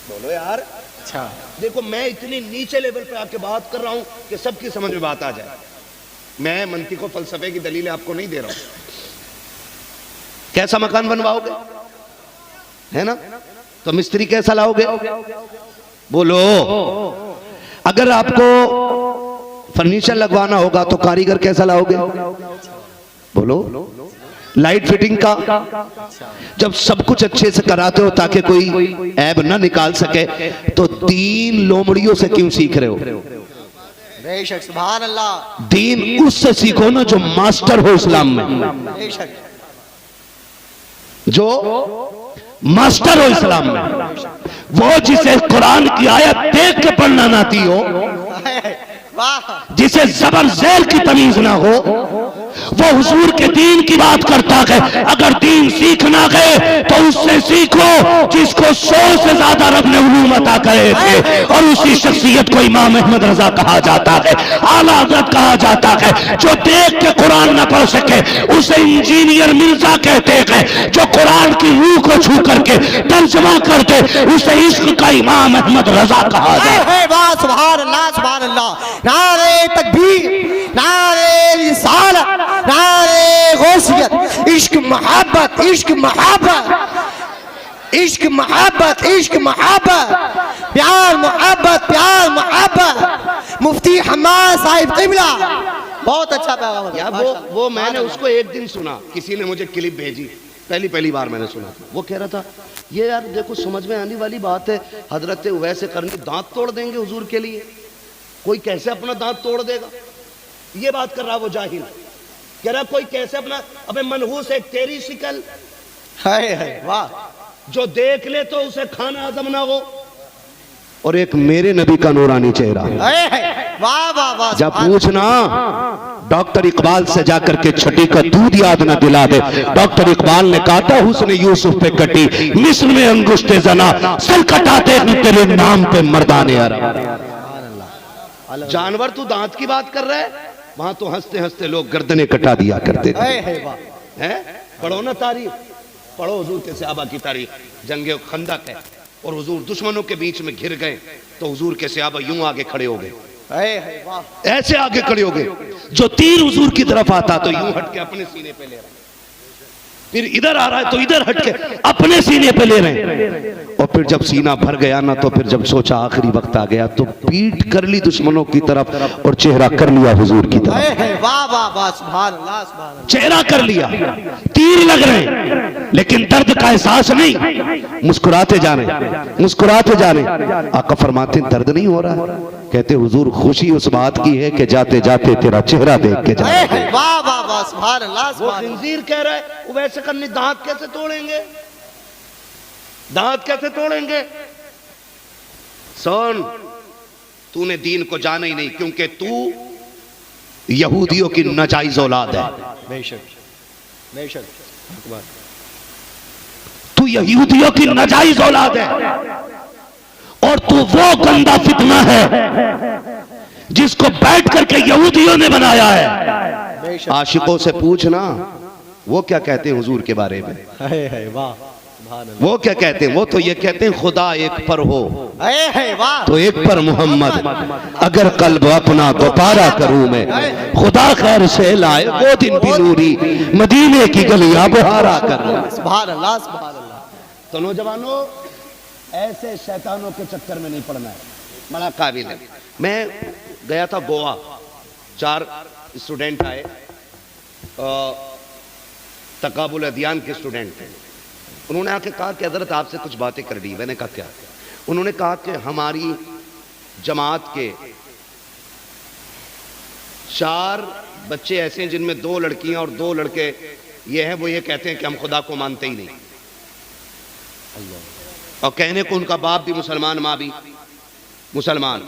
बोलो यार। अच्छा, देखो मैं इतनी नीचे लेवल पे आपके बात कर रहा हूं कि सबकी समझ में बात आ जाए। मैं मंतिक और फलसफे की दलीलें आपको नहीं दे रहा हूं। कैसा मकान बनवाओगे, है ना? तो मिस्त्री कैसा लाओगे? बोलो। अगर आपको फर्नीचर लगवाना होगा तो कारीगर कैसा लाओगे? बोलो। लाइट फिटिंग का जब सब कुछ अच्छे से कराते हो ताकि कोई ऐब ना निकाल सके, तो 3 लोमड़ियों से क्यों सीख रहे हो? बेशक, सुभान अल्लाह। दीन उससे सीखो ना जो मास्टर हो इस्लाम में, बेशक, जो मास्टर हो इस्लाम में, वो जिसे कुरान की आयत देख के पढ़ना ना आती हो, वाह, जिसे जबर ज़ैर की तमीज ना हो, वो हुजूर के दीन की बात करता है। अगर दीन सीखना गए तो उससे सीखो जिसको 100 से ज्यादा रब ने उलूम अता करे थे, और उसी शख्सियत को इमाम अहमद रजा कहा जाता है, आला हज़रत कहा जाता है। जो देख के कुरान न पढ़ सके उसे इंजीनियर मिर्जा कहते हैं। जो कुरान की रूह को छू करके तर्जमा करते उसे इश्क का इमाम अहमद रजा कहा जाता है। वाह सुभान अल्लाह सुभान अल्लाह। नारे तकबीर, नारे रिसालत, नारे गौसियत। इश्क मोहब्बत, इश्क मोहब्बत, इश्क मोहब्बत, इश्क मोहब्बत, प्यार मोहब्बत, प्यार मोहब्बत। मुफ्ती हम्माद साहिब क़िबला, बहुत अच्छा पैगाम है। यार वो मैंने उसको एक दिन सुना, किसी ने मुझे क्लिप भेजी, पहली बार मैंने सुना था। वो कह रहा था ये यार देखो समझ में आने वाली बात है, हजरत वैसे करनी दांत तोड़ देंगे हुजूर के लिए, कोई कैसे अपना दांत तोड़ देगा, ये बात कर रहा वो जाहिल। कह रहा कोई कैसे अपना, अबे मनहूस एक तेरी शिकल है वाह, जो देख ले तो उसे खाना हजम ना हो, और एक मेरे नबी का नूरानी चेहरा। वाह वाह वाह। जब पूछना डॉक्टर इकबाल से जाकर के छठी का दूध याद न दिला दे। डॉक्टर इकबाल ने कहा था हुस्न यूसुफ पे कटी, मिस्र में अंगुष्टे जना, सर कटाते हैं तेरे नाम पे मर्दाने अरब। जानवर तू दांत की बात कर रहा है, वहां तो हंसते हंसते लोग गर्दनें कटा दिया करते थे। हैं? पढ़ो ना तारीख, पढ़ो हुजूर के सहाबा की तारीख। जंगे खंदक है और हुजूर दुश्मनों के बीच में घिर गए तो हुजूर के सहाबा यूं आगे खड़े हो गए, ऐसे आगे खड़े हो गए। जो तीर हुजूर की तरफ आता तो यूं हट के अपने सीने पे ले रहा, फिर इधर आ रहा है तो इधर हट के अपने सीने पे ले रहे हैं। और फिर जब सीना भर गया ना, तो फिर जब सोचा आखिरी वक्त आ गया तो पीठ कर ली दुश्मनों की तरफ और चेहरा कर लिया हुजूर की तरफ। वाह वाह वाह सुभान अल्लाह सुभान अल्लाह। चेहरा कर लिया, तीर लग रहे हैं लेकिन दर्द का एहसास नहीं, मुस्कुराते जा रहे, मुस्कुराते जा रहे। आका फरमाते दर्द नहीं हो रहा, कहते हुजूर खुशी उस बात की है कि जाते जाते तेरा चेहरा देख के जा। वाह वाह वाह सुभान अल्लाह। वो खंजीर कह रहा है वो वैसे करनी, दांत कैसे तोड़ेंगे, दांत कैसे तोड़ेंगे। सुन, तूने दीन को जाना ही नहीं, क्योंकि तू यहूदियों की नाजायज औलाद है। बेशक बेशक, तू यहूदियों की नाजायज औलाद है, और तू वो गंदा फितना है जिसको बैठ करके यहूदियों ने बनाया है। आशिकों से पूछना वो क्या कहते हैं हुजूर के बारे में। वाह, वो क्या कहते हैं, वो तो ये कहते हैं खुदा एक पर हो वाह, तो एक पर मोहम्मद, अगर कल्ब अपना दोबारा करूं मैं, खुदा खैर से लाए वो दिन भी नूरी, मदीने की गलियां बहारा कर। सुभान अल्लाह सुभान अल्लाह। तो नौजवानों ऐसे शैतानों के चक्कर में नहीं पड़ना है, बड़ा काबिल है। मैं गया था गोवा, 4 स्टूडेंट आए, तकाबुल अदियान के स्टूडेंट थे। उन्होंने आके कहा कि हज़रत आपसे कुछ बातें कर दी। मैंने कहा क्या? उन्होंने कहा कि हमारी जमात के 4 बच्चे ऐसे हैं जिनमें 2 लड़कियां और 2 लड़के ये हैं, वो ये कहते हैं कि हम खुदा को मानते ही नहीं। और कहने को उनका बाप भी मुसलमान, माँ भी मुसलमान।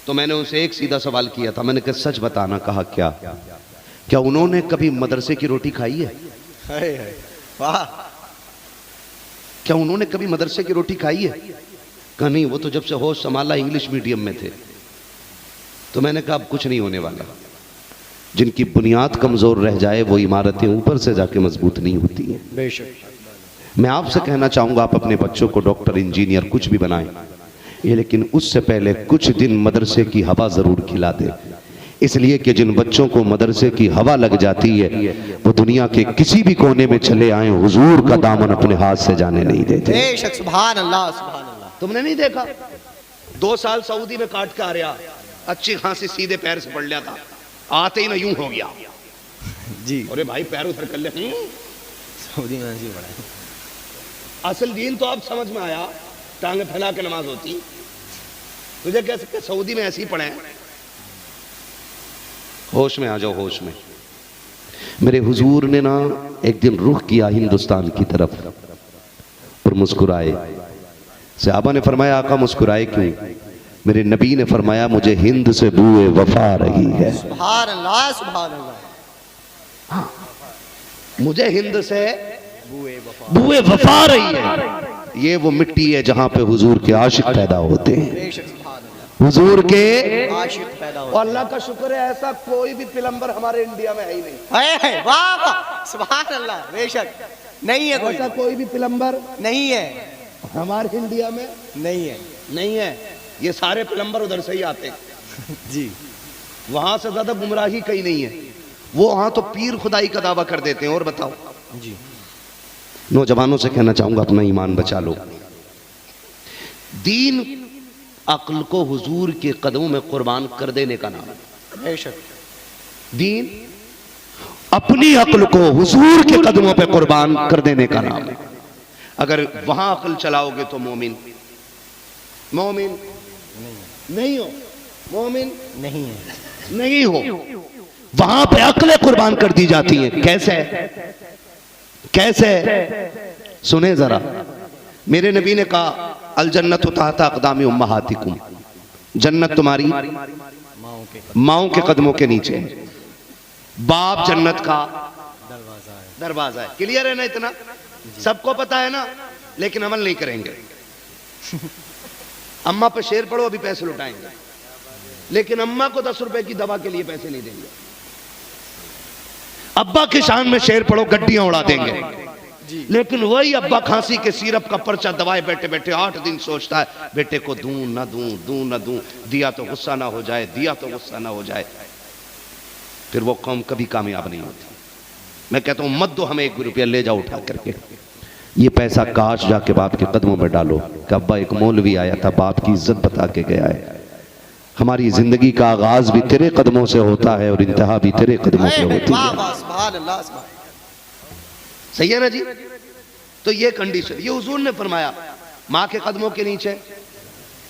तो मैंने उनसे एक सीधा सवाल किया था, मैंने कहा सच बताना। कहा क्या? क्या उन्होंने कभी मदरसे की रोटी खाई है? वाह, क्या उन्होंने कभी मदरसे की रोटी खाई है? कहा नहीं, वो तो जब से होश संभाला इंग्लिश मीडियम में थे। तो मैंने कहा अब कुछ नहीं होने वाला। जिनकी बुनियाद कमजोर रह जाए वो इमारतें ऊपर से जाके मजबूत नहीं होती हैं। बेशक। मैं आपसे कहना चाहूंगा आप अपने बच्चों को डॉक्टर, इंजीनियर कुछ भी बनाएं, ये लेकिन उससे पहले कुछ दिन मदरसे की हवा जरूर खिला दें। इसलिए कि जिन बच्चों को मदरसे की हवा लग जाती है वो दुनिया के किसी भी कोने में चले आए हुजूर का दामन अपने हाथ से जाने नहीं देते। बेशक, सुभान अल्लाह सुभान अल्लाह। तुमने नहीं देखा 2 साल सऊदी में काट के आ रहा, अच्छी खासी सीधे पैर से पड़ लिया था, आते ही ना यूं हो गया जी। अरे भाई पैर उधर कर ले। सऊदी में जी बड़ा असल दीन तो अब समझ में आया, टांगे फैला के नमाज होती। तुझे कह सकते सऊदी में ऐसे ही पढ़े। होश में आ जाओ, होश में। मेरे हुजूर ने ना एक दिन रुख किया हिंदुस्तान की तरफ और मुस्कुराए। सहाबा ने फरमाया आका मुस्कुराए क्यों? मेरे नबी ने फरमाया मुझे हिंद से बूए वफा रही है। सुभान अल्लाह सुभान अल्लाह। मुझे हिंद से बुए वफा रही है। ये वो मिट्टी है जहां पे हुजूर के आशिक पैदा होते हैं, हुजूर के आशिक पैदा और अल्लाह का शुक्र है ऐसा कोई भी पिलंबर हमारे इंडिया में है ही नहीं। है। वाह वाह, सुभान अल्लाह, बेशक नहीं है कोई, ऐसा कोई भी पिलंबर नहीं है, हमारे इंडिया में नहीं है नहीं है। ये सारे पिलंबर उधर से ही आते हैं जी। वहां से ज्यादा गुमराही कहीं नहीं है। वो वहां तो पीर खुदाई का दावा कर देते हैं। और बताओ जी, नौजवानों से कहना चाहूंगा अपना ईमान बचा लो। दीन अक्ल को हुजूर के कदमों में कुर्बान कर देने का नाम है। बेशक दीन अपनी अक्ल को हुजूर के कदमों पे कुर्बान कर देने का नाम है। अगर वहां अक्ल चलाओगे तो मोमिन मोमिन नहीं हो, मोमिन नहीं है, नहीं हो। वहां पे अक्लें कुर्बान कर दी जाती हैं। कैसे कैसे? सुने जरा, मेरे नबी ने कहा अल जन्नत तहता अक़दामी उम्महातिकुम, जन्नत तुम्हारी माओं के कदमों के नीचे है। बाप जन्नत का दरवाजा है। क्लियर है ना? इतना सबको पता है ना, लेकिन अमल नहीं करेंगे। अम्मा पे शेर पढ़ो, अभी पैसे लुटाएंगे, लेकिन अम्मा को 10 रुपए की दवा के लिए पैसे नहीं देंगे। अब्बा के शान में शेर पढ़ो, गड्डियां उड़ा देंगे, लेकिन वही अब्बा खांसी के सिरप का पर्चा दवाए बैठे बैठे 8 दिन सोचता है बेटे को दूं ना दूं, दूं ना दूं, दिया तो गुस्सा ना हो जाए, दिया तो गुस्सा ना हो जाए। फिर वो कौम कभी कामयाब नहीं होती। मैं कहता हूं मत दो हमें 1 रुपया, ले जाओ उठा करके। ये पैसा काश जाके बाप के कदमों में डालो कि अब्बा एक मौलवी आया था, बाप की इज्जत बता के गया है। हमारी जिंदगी का आगाज भी तेरे कदमों से होता है और इंतहा भी तेरे कदमों पे होती है। सुभान अल्लाह, सुभान। सही है ना जी? तो ये कंडीशन, ये हुजूर ने फरमाया माँ के कदमों के नीचे,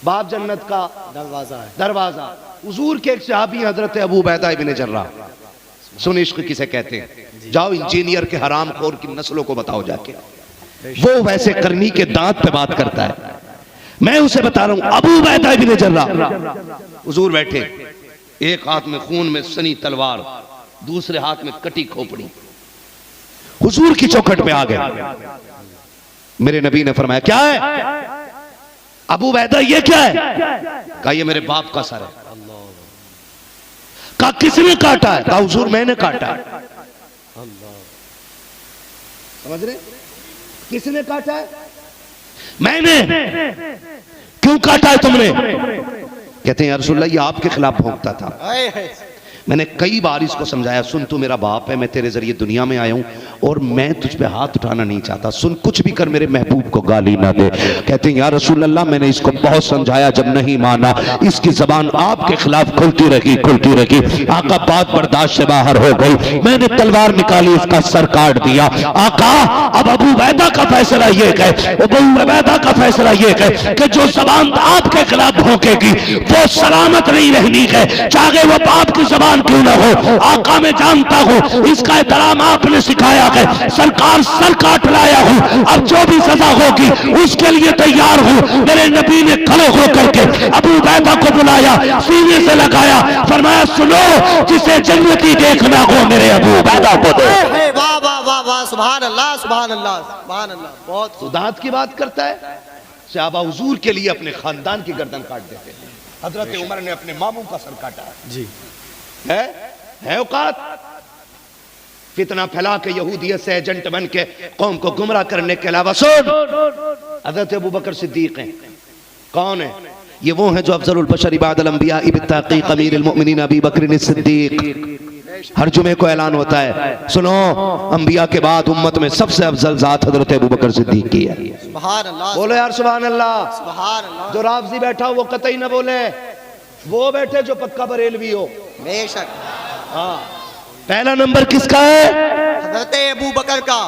बाप जन्नत का दरवाजा है, दरवाजा। हुजूर के एक सहाबी हजरत अबू उबैदा इब्न जर्राह, सुन इश्क किसे कहते हैं, जाओ इंजीनियर के हराम खोर की नस्लों को बताओ जाके। वो वैसे करनी के दांत पे बात करता है, मैं उसे बता रहा हूं। अबू उबैदा इब्न जर्राह हुजूर बैठे, एक हाथ में खून में सनी तलवार, दूसरे हाथ में कटी खोपड़ी, हुजूर की चौखट पे आ गए। मेरे नबी ने फरमाया क्या है? अबू उबैदा ये क्या है? कहा ये मेरे बाप का सर है। कहा किसने काटा है? कहा हुजूर मैंने काटा है। समझ रहे? किसने काटा है? मैंने। क्यों काटा है तुमने? कहते हैं या रसूलल्लाह ये आपके खिलाफ भौंकता था। मैंने कई बार इसको समझाया, सुन तू मेरा बाप है, मैं तेरे जरिए दुनिया में आया हूं और मैं तुझ पे हाथ उठाना नहीं चाहता, सुन कुछ भी कर मेरे महबूब को गाली ना दे। कहते हैं या रसूल अल्लाह मैंने इसको बहुत समझाया, जब नहीं माना इसकी जबान आपके खिलाफ खुलती रही। आका बात बर्दाश्त से बाहर हो गई, मैंने तलवार निकाली, इसका सर काट दिया। आका अब अबू उबैदा का फैसला ये है, अबू उबैदा का फैसला ये है कि जो जबान आपके खिलाफ भौंकेगी वो सलामत नहीं रहनी है, चाहे वो बाप की जबान क्यों ना हो। आका मैं जानता हूं इसका एहतराम आपने सिखाया है, सरकार सर काट लाया हूं, अब जो भी सजा होगी उसके लिए तैयार हूं। मेरे नबी ने खड़े होकर के अबू उबैदा को बुलाया, सीने से लगाया, फरमाया सुनो जिसे जन्नती देखना हो मेरे अबू उबैदा को दो। वाह वाह वाह वाह, सुभान अल्लाह, सुभान अल्लाह, सुभान अल्लाह। बहुत खुदात की बात करता है। सहाबा हुजूर के लिए अपने खानदान की गर्दन काट देते हैं। हजरत उमर ने अपने मामू का सर काटा जी। है औकात। फितना फैला के यहूदियत से एजेंट बन के कौम को गुमराह करने के अलावा सुन, हजरत अबू बकर सिद्दीक हैं। कौन है ये? वो हैं जो अफजलुल बशर इबादल अंबिया बित्तहक़ीक़ अमीरुल मुमिनीन अबू बकर सिद्दीक। हर जुमे को ऐलान होता है, सुनो अंबिया के बाद उम्मत में सबसे अफजल जात हजरत अबू बकर सिद्दीक की है। सुभान अल्लाह, बोलो यार सुभान अल्लाह, सुभान अल्लाह। जो राफजी बैठा हो वो कतई ना बोले, वो बैठे जो पक्का बरेलवी हो। बेशक। हाँ, पहला नंबर किसका है? हजरत अबू बकर का।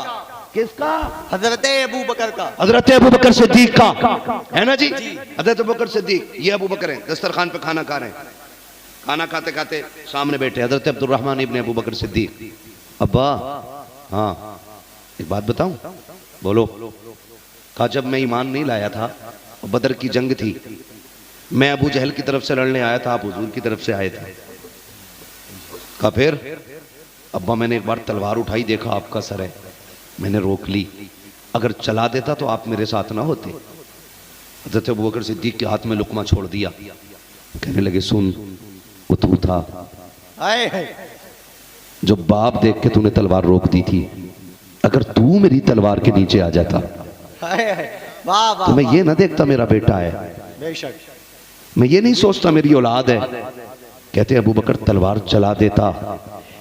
किसका? हजरत अबू बकर का, हजरत अबू बकर सिद्दीक का, है ना जी? हजरत अबू बकर सिद्दीक, ये अबू बकर हैं, दस्तरखान पे खाना खा रहे हैं। खाना खाते खाते सामने बैठे हजरत अब्दुर्रहमान इब्ने अबू बकर सिद्दीक। अब्बा हाँ एक बात बताऊं? बोलो। कहा जब मैं ईमान नहीं लाया था, बदर की जंग थी, मैं अबू जहल की तरफ से लड़ने आया था, आप हुजूर की तरफ से आए थे। कहा फिर? अब्बा मैंने एक बार तलवार उठाई, देखा आपका सर है, मैंने रोक ली, अगर चला देता तो आप मेरे साथ ना होते। हज़रत अबू बकर सिद्दीक के हाथ में लुकमा छोड़ दिया, कहने लगे सुन, वो तू था जो बाप देख के तूने तलवार रोक दी थी, अगर तू मेरी तलवार के नीचे आ जाता तो मैं ये ना देखता मेरा बेटा है, बेशक मैं ये नहीं सोचता मेरी औलाद है। कहते अबू बकर तलवार चला देता,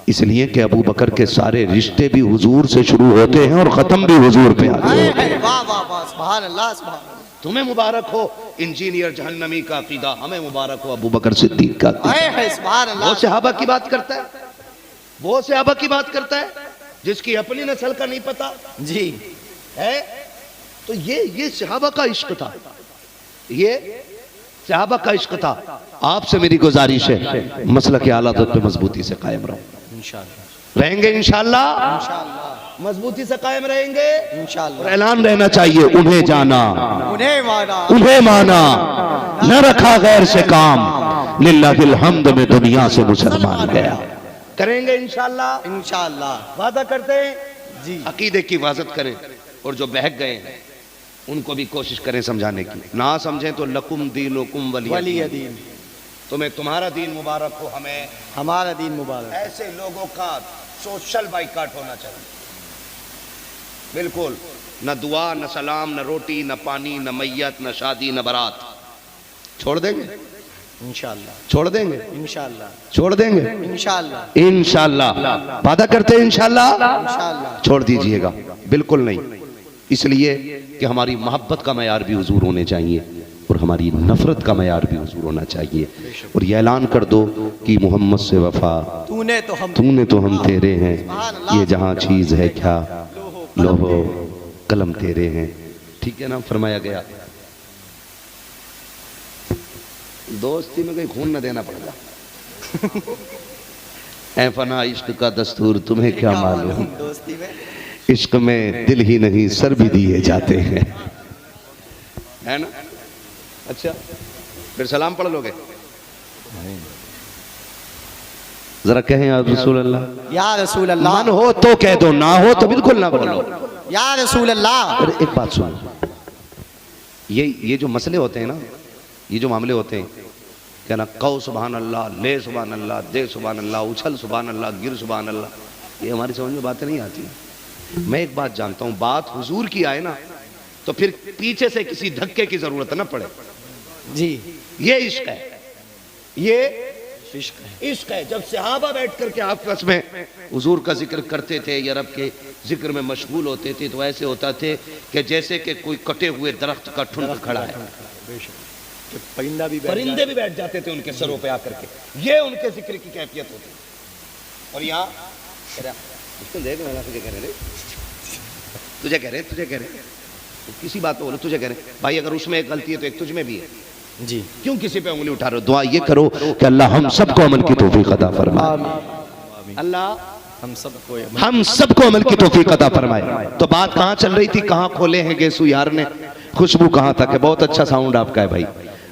इसलिए कि अबू बकर के सारे रिश्ते भी हुजूर से शुरू होते हैं और खत्म भी हुजूर पे आते हैं। वाह वाह वाह, सुभान अल्लाह सुभान अल्लाह। तुम्हें मुबारक हो इंजीनियर जहन्नमी का अकीदा, हमें मुबारक हो अबू बकर सिद्दीक का अकीदा। सुभान अल्लाह। वो सहाबा की बात करता है, वो सहाबा की बात करता है जिसकी अपनी नस्ल का नहीं पता जी है। तो ये सहाबा का इश्क था, ये सहाबा का इश्क था। आपसे मेरी गुजारिश है मसला के आला पे मजबूती से कायम रहो, इंशाअल्लाह रहेंगे इंशाअल्लाह, इंशाअल्लाह मजबूती से कायम रहेंगे। और इंशाअल्लाह। ऐलान रहना चाहिए, उन्हें जाना उन्हें माना, उन्हें माना, न रखा गैर से काम, लिल्लाहिल हम्द में दुनिया से मुसलमान गया। करेंगे इंशाअल्लाह, इंशाअल्लाह वादा करते हैं जी। अकीदे की हिफाजत करें, और जो बहक गए हैं उनको भी कोशिश करें समझाने की, ना समझें तो लकुम दीनुकुम वलिय दीन, तुम्हें तुम्हारा दीन मुबारक हो, हमें हमारा दीन मुबारक। ऐसे लोगों का सोशल बाइकाट होना चाहिए, बिल्कुल न दुआ न सलाम न रोटी न पानी न मैयत न शादी न बारात, छोड़ देंगे इंशाअल्लाह, छोड़ देंगे इंशाअल्लाह, छोड़ देंगे इंशाअल्लाह, इंशाअल्लाह, वादा करते हैं इंशाअल्लाह, इंशाअल्लाह। छोड़ दीजिएगा, बिल्कुल नहीं। इसलिए कि हमारी मोहब्बत का मयार भी हुजूर होने चाहिए और हमारी नफरत का मयार भी हुजूर होना चाहिए। और ये ऐलान कर दो कि मोहम्मद से वफा तूने तो हम तेरे हैं, ये जहाँ चीज है क्या लोहो कलम तेरे हैं। ठीक है ना, फरमाया गया दोस्ती में कोई खून न देना पड़ेगा। ऐ फना इश्क का दस्तूर तुम्हें क्या मालूम, दोस्ती में इश्क में दिल ही नहीं सर भी दिए जाते हैं, है ना। अच्छा फिर सलाम पढ़ लोगे, जरा कहें या रसूल अल्लाह, या रसूल अल्लाह। मन हो तो कह दो, ना हो तो बिल्कुल ना बोलो। या रसूल अल्लाह। अरे एक बात सुनो, ये जो मसले होते हैं ना, ये जो मामले होते हैं, क्या ना, कौ सुभान अल्लाह, ले सुभान अल्लाह, दे सुभान अल्लाह, उछल सुभान अल्लाह, गिर सुभान अल्लाह, ये हमारी समझ में बातें नहीं आती। मैं एक बात जानता हूँ, बात हुजूर की आए ना तो फिर पीछे से किसी धक्के की जरूरत ना पड़े जी। ये इश्क है, ये इश्क है। इश्क है। जब सहाबा बैठ करके आपस में हुजूर का जिक्र करते थे या रब के जिक्र में मशगूल होते थे, तो ऐसे होता थे कि जैसे कि कोई कटे हुए दरख्त का ठुंड खड़ा है, परिंदे भी बैठ जाते थे उनके सरों पे आकर के, ये उनके जिक्र की कैफियत होती। और यहाँ इसको देख, तुझे कह रहे, तुझे कह रहे किसी बात पे बोलो, तुझे कह रहे भाई अगर उसमें एक गलती है तो एक तुझ में भी है जी। क्यों किसी पे उंगली उठा रहे हो। दुआ ये करो कि अल्लाह हम सबको अमल की तौफीक अता फरमाए, अल्लाह हम सबको अमल की तौफीक अता फरमाए। तो बात कहाँ चल रही थी, कहाँ खोले हैं गेसू यार ने, खुशबू कहाँ तक है। बहुत अच्छा साउंड आपका है भाई,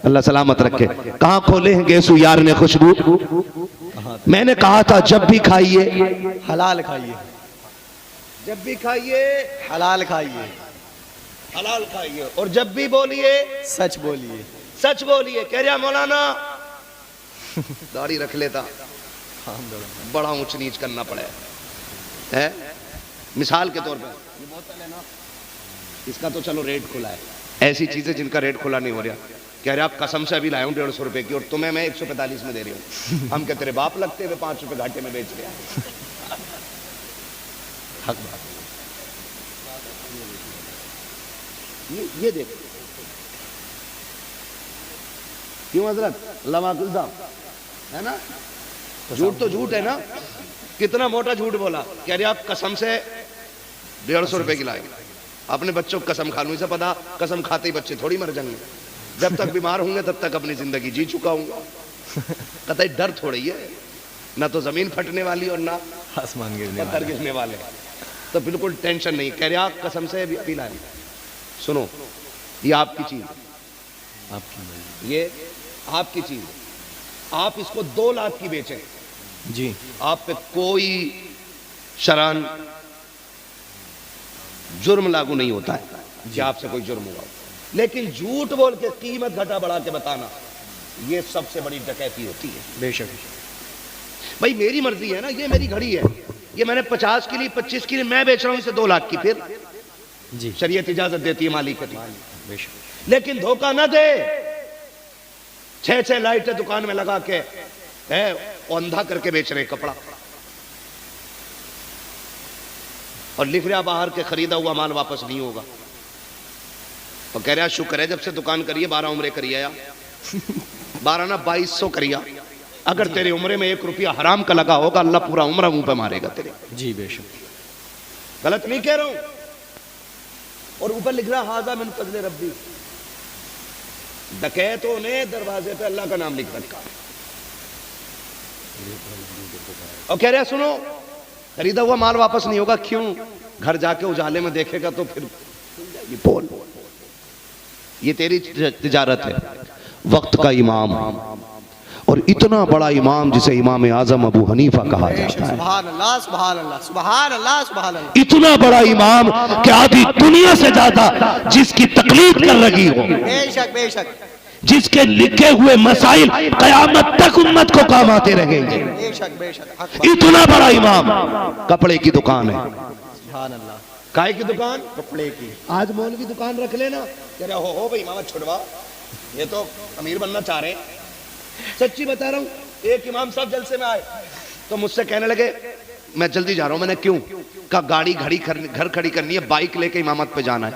अल्लाह सलामत रखे। कहाँ खोले हैं गेसू यार ने खुशबू। मैंने कहा था जब भी खाइए हलाल खाइए, जब भी खाइए हलाल खाइए, हलाल खाइए, और जब भी बोलिए सच बोलिए, सच बोलिए। कह रहा मौलाना दाढ़ी रख लेता, बड़ा ऊंच नीच करना पड़े है। मिसाल के तौर पर ये बोतल है ना, इसका तो चलो रेट खुला है, ऐसी चीजें जिनका रेट खुला नहीं हो रहा। कह रहे आप कसम से अभी लाया हूँ 150 रुपए की, और तुम्हें मैं 145 में दे रही हूँ। हम क्या तेरे बाप लगते हुए 5 रुपए घाटे में बेच रहे हैं। हक बात। ये देख क्यों हजरत लमाकुल साहब, है ना, झूठ तो झूठ है ना। कितना मोटा झूठ बोला। कह रहे आप कसम से 150 रुपए की लाए, अपने बच्चों को कसम खा लूं। इसे पता कसम खाते ही बच्चे थोड़ी मर जाएंगे, जब तक बीमार होंगे तब तक अपनी जिंदगी जी चुका हूँ। कतई डर थोड़ी है, ना तो जमीन फटने वाली और ना आसमान पत्थर गिरने वाले, तो बिल्कुल टेंशन नहीं। कह रहे आप कसम से अभी लाए। सुनो, ये आपकी चीज, आपकी, ये आपकी चीज, आप इसको 2 लाख की बेचें जी, आप पे कोई शरअन जुर्म लागू नहीं होता है कि आपसे कोई जुर्म हुआ, लेकिन झूठ बोल के कीमत घटा बढ़ा के बताना, ये सबसे बड़ी डकैती होती है। बेशक भाई मेरी मर्जी है ना, ये मेरी घड़ी है, ये मैंने 50 की ली, 25 की ली, मैं बेच रहा हूं इसे 2 लाख की, फिर जी शरीयत इजाजत देती है मालिक की। बेशक लेकिन धोखा ना दे, 6 लाइटें दुकान में लगा के है अंधा करके बेच रहे कपड़ा, और लिख रहा बाहर के खरीदा हुआ माल वापस नहीं होगा, और कह रहा शुक्र है जब से दुकान करिए 12 उम्रे करिए या 12 ना 2200 करिया, अगर तेरे उम्रे में 1 रुपया हराम का लगा होगा अल्लाह पूरा उम्र मुंह पे मारेगा तेरे। जी बेशक, गलत नहीं कह रहा हूं। और ऊपर लिख रहा हाजा मिन फजले रब्बी, डकैतों ने दरवाजे पे अल्लाह का नाम लिख रखा, और कह रहा सुनो खरीदा हुआ माल वापस नहीं होगा, क्यों? घर जाके उजाले में देखेगा तो फिर बोल, ये तेरी तिजारत है। वक्त का इमाम, और इतना बड़ा इमाम जिसे इमाम आजम अबू हनीफा कहा जाता है, सुभान अल्लाह सुभान अल्लाह सुभान अल्लाह सुभान अल्लाह, इतना बड़ा इमाम कि आधी दुनिया से ज्यादा जिसकी तकलीफ कर रही हो, बेशक बेशक जिसके लिखे हुए मसाइल कयामत तक उम्मत को काम आते रहेंगे, बेशक बेशक, इतना बड़ा इमाम। कपड़े की दुकान है, सुभान अल्लाह, काय की दुकान? कपड़े की। आज मौल की दुकान रख लेना, कह रहे हो भाई इमामत छुड़वा, ये तो अमीर बनना चाह रहे हैं। सच्ची बता रहा हूं, एक इमाम साहब जलसे में आए तो मुझसे कहने लगे मैं जल्दी जा रहा हूं। मैंने क्यों? कहा गाड़ी घर खड़ी करनी है, बाइक लेके इमामत पे जाना है।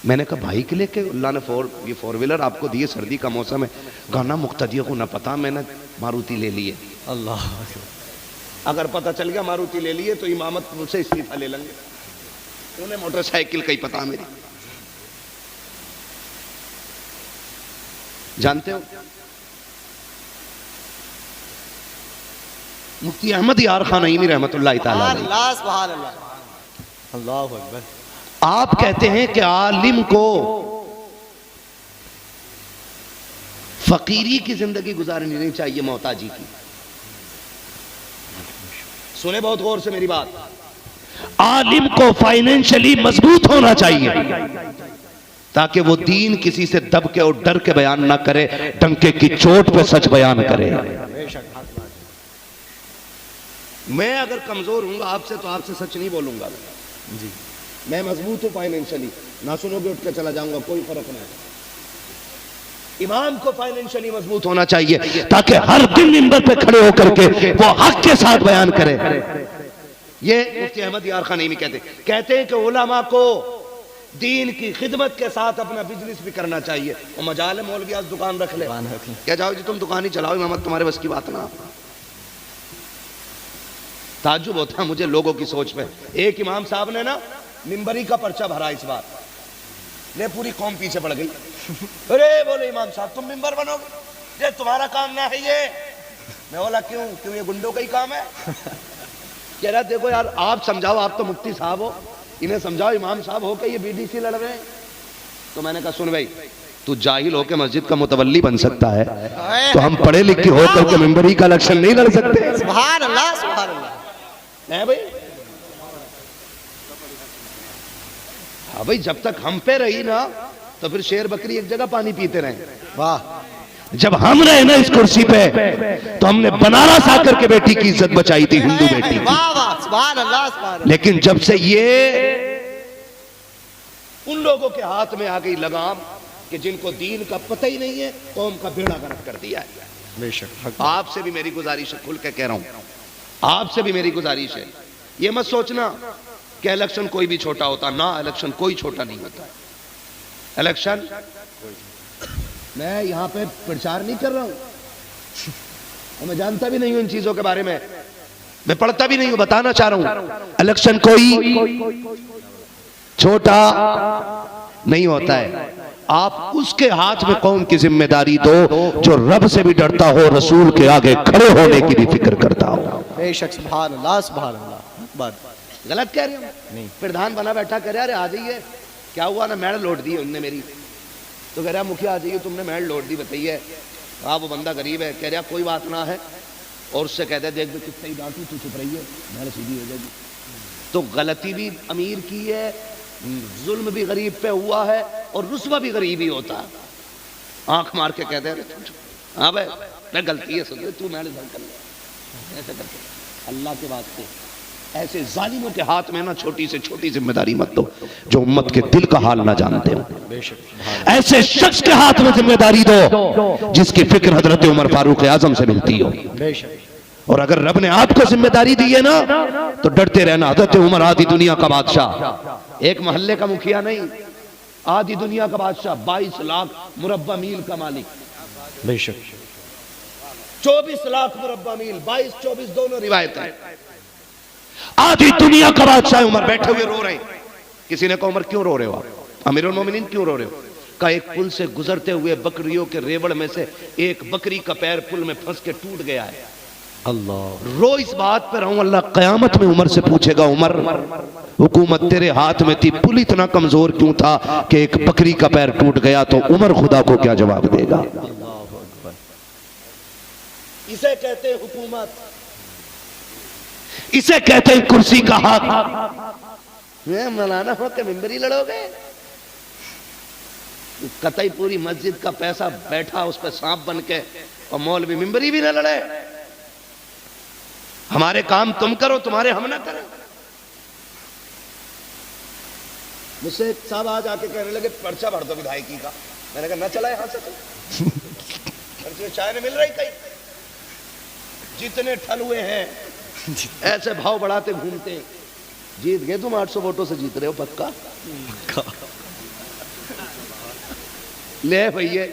मैंने कहा बाइक लेके? अल्लाह ने 4 व्हीलर आपको दिए, सर्दी का मौसम है। गाना मुक्तदियों को ना पता, मैंने मारुति ले ली है। अल्लाह, अगर पता चल गया मारुति ले लिए तो इमामत मुझसे इस्तीफा ले लेंगे, उन्हें मोटरसाइकिल का ही पता मेरी। जानते हो मुफ्ती अहमद यार खान नईमी रहमतुल्लाह तआला अलैह, अल्लाह सुभान अल्लाह, अल्लाहु अकबर। आप कहते हैं कि आलिम को फकीरी की जिंदगी गुजारनी नहीं चाहिए, मोहताजी की। सुने बहुत गौर से मेरी बात, आलिम को फाइनेंशियली मजबूत होना चाहिए ताकि वो दीन किसी से दब के और डर के बयान ना करे, डंके की चोट पे सच बयान करे। मैं अगर कमजोर हूंगा आपसे तो आपसे सच नहीं बोलूंगा जी। मैं मजबूत हूं फाइनेंशियली, ना सुनोगे उठ के चला जाऊंगा, कोई फर्क नहीं। इमाम को फाइनेंशियली मजबूत होना चाहिए ताकि हर दिन मिंबर पे खड़े होकर के वो हक के साथ बयान करे। ये मुफ्ती अहमद यार खान नईमी कहते हैं कि उलमा को दीन की खिदमत के साथ अपना बिजनेस भी करना चाहिए। और मजाल मौलवी आज दुकान रख ले, क्या जाओ जी तुम दुकान ही चलाओ, इमामत तुम्हारे बस की बात ना। ताज्जुब होता है मुझे लोगों की सोच में। एक इमाम साहब ने ना मिंबरी का पर्चा भरा इस बार, ले पूरी कौम पीछे पड़ गई। अरे बोले इमाम साहब तुम मिंबर बनोगे, ये तुम्हारा काम ना है ये। मैं बोला क्यों? क्यों ये गुंडों का ही काम है? कह रहा देखो यार आप समझाओ, आप तो मुफ्ती साहब हो, इन्हें समझाओ इमाम साहब हो के ये बीडीसी लड़ रहे हैं। तो मैंने कहा सुन भाई, तू जाहिल होकर मस्जिद का मुतवल्ली बन सकता है, तो हम पढ़े लिखे होकर के मिंबरी का इलेक्शन नहीं लड़ सकते। सुभान अल्लाह सुभान अल्लाह। है भाई, हाँ भाई, जब तक हम पे रही ना तो फिर शेर बकरी एक जगह पानी पीते रहे। वाह, जब हम रहे ना इस कुर्सी पे तो हमने बनारस आकर के बेटी की इज्जत बचाई थी, हिंदू बेटी की। वाह वाह, सुभान अल्लाह सुभान अल्लाह। लेकिन जब से ये उन लोगों के हाथ में आ गई लगाम कि जिनको दीन का पता ही नहीं है, कौम का बेड़ा गर्क कर दिया है। बेशक, आपसे भी मेरी गुजारिश है, खुल के कह रहा हूं, आपसे भी मेरी गुजारिश है, ये मत सोचना कि इलेक्शन कोई भी छोटा होता ना, इलेक्शन कोई छोटा नहीं होता। इलेक्शन मैं यहां पे प्रचार नहीं कर रहा हूं, और मैं जानता भी नहीं हूं इन चीजों के बारे में, मैं पढ़ता भी नहीं हूं, बताना चाह रहा हूं इलेक्शन कोई छोटा नहीं होता है। आप उसके हाथ में कौम की जिम्मेदारी दो जो रब से भी डरता हो, रसूल के आगे खड़े होने की भी फिक्र करता हो। बेशक, सुभान अल्लाह सुभान अल्लाह। गलत कह रहे हो? नहीं। प्रधान बना बैठा कह रहा अरे आ जाइए, क्या हुआ ना, मेडल लौट दी उनने मेरी। तो कह रहा मुखिया आ जाइए, तुमने मेडल लौट दी, बताइए। आप वो बंदा गरीब है, कह रहा कोई बात ना है, और उससे कहते देख भी कितने ही डांटू, तू चुप रही है, भेड़ सीधी हो जाएगी। तो गलती भी अमीर की है, जुल्म भी गरीब पे हुआ है, और रुस्वा भी गरीब ही होता है। आंख मार के कहते हैं हाँ भाई मैं गलती है, सुन तू मैंने कर लिया ऐसे करके। अल्लाह के वास्ते ऐसे जालिमों के हाथ में ना छोटी से छोटी जिम्मेदारी मत दो जो उम्मत के दिल का हाल ना जानते हो। ऐसे शख्स के हाथ में जिम्मेदारी दो जिसकी फिक्र हजरत उमर फारूक आजम से मिलती हो। और अगर रब ने आपको जिम्मेदारी दी है ना तो डरते रहना। हजरत उमर आधी दुनिया का बादशाह, एक मोहल्ले का मुखिया नहीं, आधी दुनिया का बादशाह, 22 लाख मुरब्बा मील का मालिक, बेशक 24 लाख मुरब्बा मील, 22-24 दोनों रिवायत है। आधी दुनिया का बादशाह उमर बैठे हुए रो रहे हैं। किसी ने कहा उमर क्यों रो रहे हो आप, अमीरुल मोमिनीन क्यों रो रहे हो? का एक पुल से गुजरते हुए बकरियों के रेवड़ में से एक बकरी का पैर पुल में फंस के टूट गया है। अल्लाह, रो इस बात पर हूं, अल्लाह कयामत में उमर से पूछेगा उमर हुकूमत तेरे हाथ में थी, पुल इतना कमजोर क्यों था कि एक बकरी का पैर टूट गया? तो उमर खुदा को क्या जवाब देगा? इसे कहते हैं हुकूमत, इसे कहते हैं कुर्सी का हक। मौलाना हो के मिंबरी लड़ोगे? कतई पूरी मस्जिद का पैसा बैठा उस पर सांप बन के, और मौलवी मिंबरी भी ना लड़े। हमारे काम तुम करो, तुम्हारे हम ना करें। मुझसे एक साहब आज आके कहने लगे पर्चा भर दो विधायकी का। मैंने कहा ना चला यहां से तुम, पर्चे चाय नहीं मिल रही कहीं। जितने ठल हुए हैं ऐसे भाव बढ़ाते घूमते, जीत गए तुम 800 वोटों से जीत रहे हो पक्का। ले भैया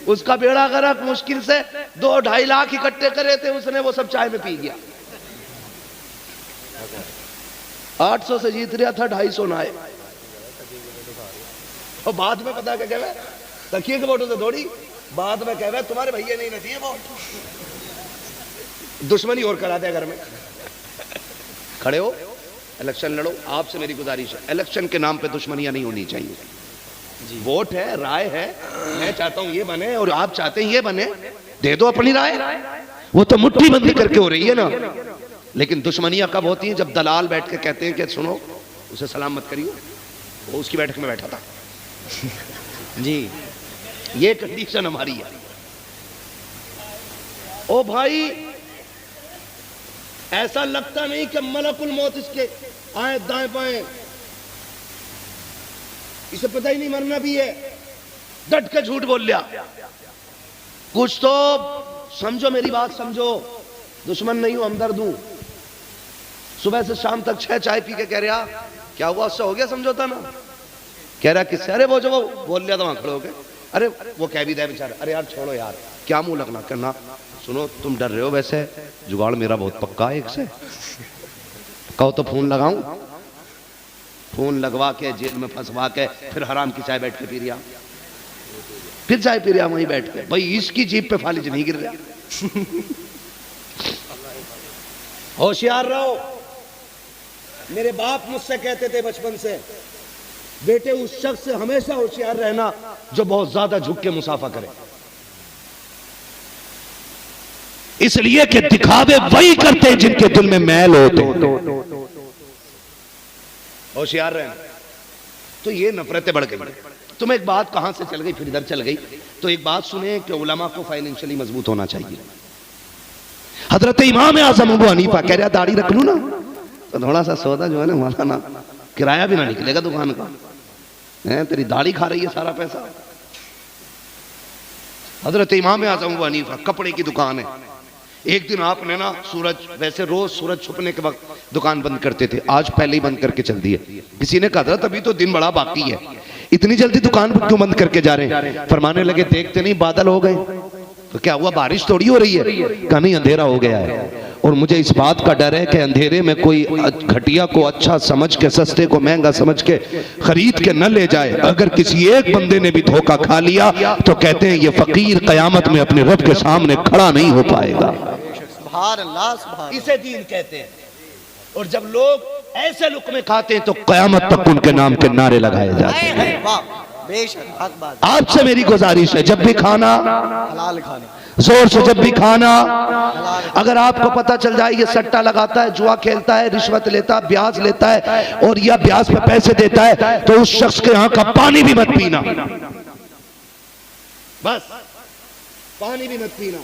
उसका बेड़ा गर्क, मुश्किल से 2-2.5 लाख इकट्ठे करे थे उसने, वो सब चाय में पी गया। 800 से जीत रहा था, 250 ना आए। और बाद में पता क्या कहे, तकिए के वोटों से दौड़ी, बाद में कहे तुम्हारे भैया नहीं न दिए वोट, दुश्मनी और करा दे घर में। खड़े हो, इलेक्शन लड़ो। आपसे मेरी गुजारिश है, इलेक्शन के नाम पे दुश्मनियां नहीं होनी चाहिए। वोट है, राय है, मैं चाहता हूं ये बने और आप चाहते हैं ये बने, दे दो अपनी राय। वो तो मुट्ठी बंदी करके हो रही है ना। लेकिन दुश्मनियां कब होती हैं? जब दलाल बैठ के कहते हैं कि सुनो उसे सलाम मत करियो, वो उसकी बैठक में बैठा था। जी ये कंडीशन हमारी है। ओ भाई ऐसा लगता नहीं कि मलकुल मौत इसके आए दाएं बाएं, इसे पता ही नहीं मरना भी है, डट के झूठ बोल लिया। कुछ तो समझो, मेरी बात समझो। दुश्मन नहीं हूं, हमदर्द हूं। सुबह से शाम तक 6 चाय पी के कह रहा क्या हुआ, उससे हो गया समझौता ना? कह रहा किससे? अरे वो जो वो बोल लिया था वहां खड़े हो गए। अरे वो कह भी दे बेचारा, अरे यार छोड़ो यार, क्या मुंह लगना करना। सुनो तुम डर रहे हो, वैसे जुगाड़ मेरा बहुत पक्का है एक से। कहो तो फोन लगाऊं, फोन लगवा के जेल में फंसवा के फिर हराम की चाय बैठ के पी रिया, फिर चाय पी रिया वहीं बैठ के। भाई इसकी जीप पे फालिज नहीं गिर रहा। होशियार रहो। मेरे बाप मुझसे कहते थे बचपन से, बेटे उस शख्स से हमेशा होशियार रहना जो बहुत ज्यादा झुक के मुसाफा करे, इसलिए कि दिखावे वही करते हैं जिनके दिल में मैल होते। होशियार रहना। तो ये नफरतें बढ़ गई। तुम एक बात कहां से चल गई फिर इधर चल गई। तो एक बात सुने कि उलमा को फाइनेंशियली मजबूत होना चाहिए। हजरत इमाम आजम अबू हनीफा कह रहा दाढ़ी रख लूं ना तो थोड़ा सा सौदा जो है ना मौलाना किराया भी ना निकलेगा दुकान का, है तेरी दाढ़ी खा रही है सारा पैसा। हजरत इमाम आजम अबू हनीफा कपड़े की दुकान है। एक दिन आपने ना सूरज, वैसे रोज सूरज छुपने के वक्त दुकान बंद करते थे, आज पहले ही बंद करके चल दिए। किसी ने कहा हजरत अभी तो दिन बड़ा बाकी है, इतनी जल्दी दुकान क्यों बंद करके जा रहे हैं? फरमाने लगे देखते नहीं बादल हो गए तो क्या हुआ, बारिश थोड़ी हो रही है, कहीं अंधेरा हो गया है। और मुझे इस बात का डर है कि अंधेरे में कोई घटिया को अच्छा समझ के, सस्ते को महंगा समझ के खरीद के न ले जाए। अगर किसी एक बंदे ने भी धोखा खा लिया तो कहते हैं ये फकीर कयामत में अपने रब के सामने खड़ा नहीं हो पाएगा। इसे दीन कहते हैं। और जब लोग ऐसे लुक़मे खाते हैं तो कयामत तक उनके नाम के नारे लगाए जाते हैं। बेशक हक बात। आपसे मेरी गुजारिश है, जब भी खाना हलाल खाना, जोर से जब भी खाना, अगर आपको पता चल जाए ये सट्टा लगाता है, जुआ खेलता है, रिश्वत लेता है, ब्याज लेता है और या ब्याज पे पैसे देता है, तो उस शख्स के यहाँ का पानी भी मत पीना, बस पानी भी मत पीना।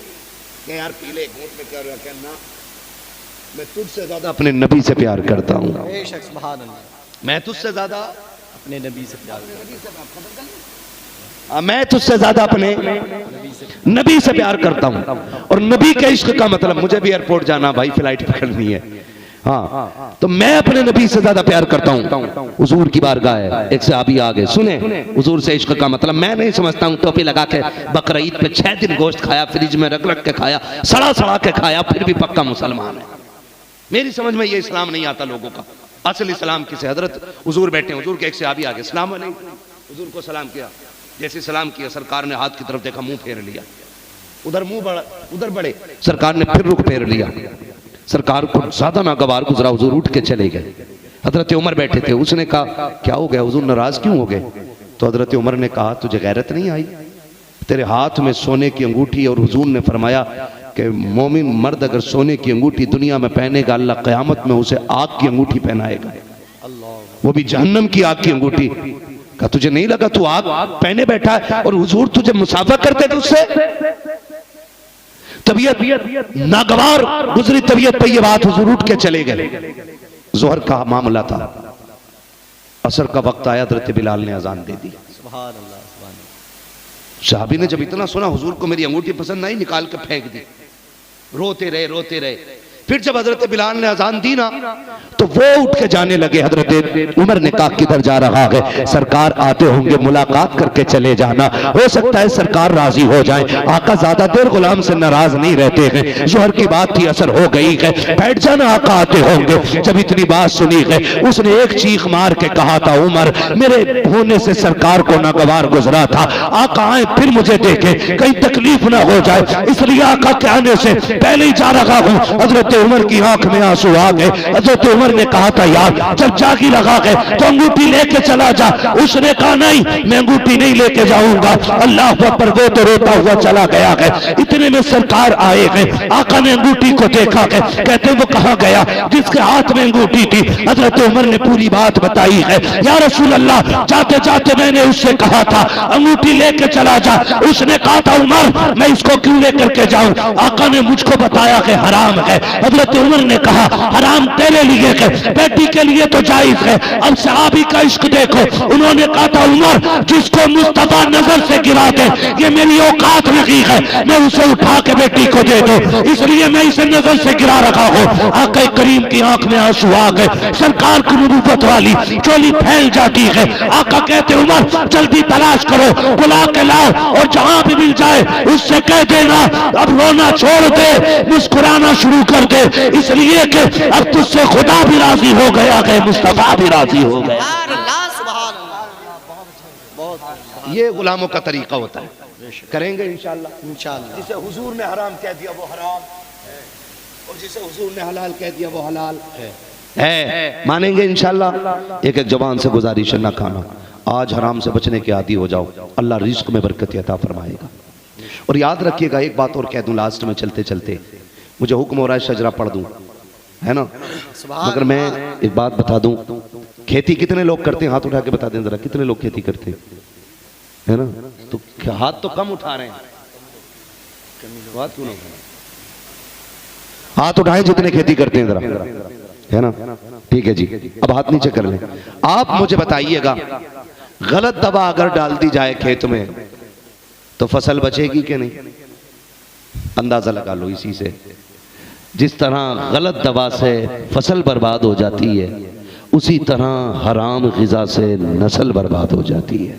कि यार पी ले, घूंट में क्या हो रहा, कहना मैं तुझसे ज्यादा अपने नबी से प्यार करता हूँ, बेशक सुभान अल्लाह, मैं तुझसे ज्यादा अपने नबी से प्यार करता मैं तुझसे ज्यादा अपने नबी से प्यार करता हूं। और नबी के इश्क का मतलब, मुझे भी एयरपोर्ट जाना भाई, फ्लाइट पकड़नी है, हाँ, तो मैं अपने नबी से ज्यादा प्यार करता हूं। हुजूर की बारगाह है, एक सहाबी आ गए, सुने हुजूर से इश्क का मतलब मैं नहीं समझता हूं। टोपी लगा के बकरा ईद पे 6 दिन गोश्त खाया, फ्रिज में रख के खाया, सड़ा सड़ा के खाया, फिर भी पक्का मुसलमान है। मेरी समझ में ये इस्लाम नहीं आता लोगों का। असल इस्लाम किसे? हजरत हुजूर बैठे, हुजूर के एक सहाबी आ गए, सलाम अलैकुम, हुजूर को सलाम किया, जैसे सलाम किया सरकार ने हाथ की तरफ देखा, मुंह फेर लिया, उधर मुंह बढ़ा, उधर बढ़े, सरकार ने फिर रुख फेर लिया। सरकार को ज्यादा नागवार गुजरा, हुजूर उठ के चले गए। हजरत उमर बैठे थे, उसने कहा क्या हो गया हुजूर, नाराज क्यों हो गए? तो हजरत उमर ने कहा तुझे गैरत नहीं आई? तेरे हाथ में सोने की अंगूठी, और हुजूर ने फरमाया कि मोमिन मर्द अगर सोने की अंगूठी दुनिया में पहनेगा, अल्लाह क़यामत में उसे आग की अंगूठी पहनाएगा, वो भी जहन्नम की आग की अंगूठी। का तुझे नहीं लगा तू आग पहने बैठा है और हुजूर तुझे मुसाफा करते थे उससे? तबीयत नागवार गुजरी तबीयत पे ये बात, हुजूर उठ के चले गए। जोहर का मामला था, असर का वक्त आया, हज़रत बिलाल ने अजान दे दी। सुभान अल्लाह, सुभान अल्लाह। साहबी ने जब इतना सुना, हुजूर को मेरी अंगूठी पसंद आई, निकाल के फेंक दी, रोते रहे रोते रहे। फिर जब हजरत बिलाल ने अजान दी ना, तो वो उठ के जाने लगे। हजरत उमर ने कहा किधर जा रहा है? सरकार आते होंगे, मुलाकात करके चले जाना, हो सकता है सरकार राजी हो जाए। आका ज्यादा देर गुलाम से नाराज नहीं रहते हैं। जोहर की बात थी, असर हो गई है, बैठ जाना, आका आते होंगे। जब इतनी बात सुनी है, उसने एक चीख मार के कहा था, उमर मेरे होने से सरकार को नागवार गुजरा था, आका आए फिर मुझे देखे, कहीं तकलीफ ना हो जाए, इसलिए आका के आने से पहले ही जा रहा हूँ। हजरत उमर की आंख में आंसू आ गए। हजरत उमर ने कहा था यार जब जागी लगा गए तो अंगूठी लेके चला जा। उसने कहा नहीं, मैं अंगूठी नहीं लेके जाऊंगा। अल्लाह पर वो तो रोता हुआ चला गया है। इतने में सरकार आए गए, आका ने अंगूठी को देखा है, कहते वो कहाँ गया जिसके हाथ में अंगूठी थी? हजरत उमर ने पूरी बात बताई है, या रसूल अल्लाह जाते जाते मैंने उससे कहा था अंगूठी लेके चला जा। उसने कहा था उमर मैं इसको क्यों लेकर के जाऊं? आका ने मुझको बताया कि हराम है। हजरत उमर ने कहा हराम तेरे लिए है, बेटी के लिए तो जायज है। अब सहाबी का इश्क देखो, उन्होंने कहा था उमर जिसको मुस्तफा नजर से गिरा दे ये मेरी औकात नहीं है, मैं उसे उठा के बेटी को दे दो, इसलिए मैं इसे नजर से गिरा रखा हूँ। आका करीम की आंख में आंसू आ गए। सरकार की नबूवत वाली चोली फैल जाती है। आका कहते उमर जल्दी तलाश करो, बुला के लाओ, और जहां भी मिल जाए उससे कह देना अब रोना छोड़ दे, मुस्कुराना शुरू कर दे, इसलिए कि अब तुझसे खुदा भी राजी हो गया है, मुस्तफा भी राजी हो गया। ये गुलामों का तरीका होता है, करेंगे इंशाअल्लाह। इंशाअल्लाह जिसे हुजूर ने हराम कह दिया वो हराम और जिसे हुजूर ने हलाल कह दिया वो हलाल है, मानेंगे इंशाअल्लाह। एक एक जबान से गुजारिश है, ना खाना, आज हराम से बचने के आदी हो जाओ, अल्लाह रिज्क में बरकत अता फरमाएगा। और याद रखिएगा, एक बात और कह दूं लास्ट में चलते चलते, मुझे हुक्म हो रहा है शजरा पढ़ दूं, है ना, मगर मैं एक बात बता दूं, खेती कितने लोग करते हैं? हाथ उठा के बता दें जरा, कितने लोग खेती करते हैं, है ना? तो हाथ तो कम उठा रहे हैं, बात क्यों ना उठा? हाथ उठाएं जितने खेती करते हैं जरा, है ना? ठीक है जी, अब हाथ नीचे कर लें। आप मुझे बताइएगा, गलत दवा अगर डाल दी जाए खेत में तो फसल बचेगी कि नहीं? अंदाजा लगा लो इसी से। जिस तरह गलत दवा से फसल बर्बाद हो जाती है, उसी तरह हराम ग़िज़ा से नस्ल बर्बाद हो जाती है।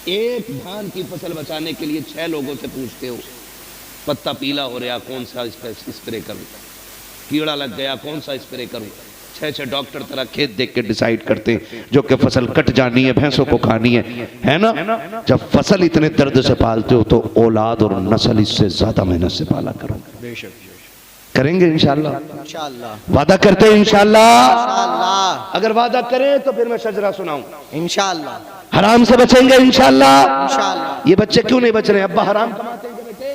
एक धान की फसल बचाने के लिए 6 लोगों से पूछते हो, पत्ता पीला हो रहा कौन सा स्प्रे करूं, कीड़ा लग गया कौन सा स्प्रे करूं, 6 डॉक्टर तरह खेत देख के डिसाइड करते हैं जो कि फसल कट जानी है, भैंसों को खानी है ना? जब फसल इतने दर्द से पालते हो तो औलाद और नस्ल इससे ज्यादा मेहनत से पाला करो। करेंगे इंशाल्लाह? इंशाअल्लाह वादा करते हैं इंशाल्लाह? इंशाअल्लाह अगर वादा करें तो फिर मैं शजरा सुनाऊं। इंशाअल्लाह हराम से बचेंगे इंशाल्लाह? इंशाअल्लाह। ये बच्चे क्यों नहीं बच रहे? अब्बा हराम कमाते हैं बेटे,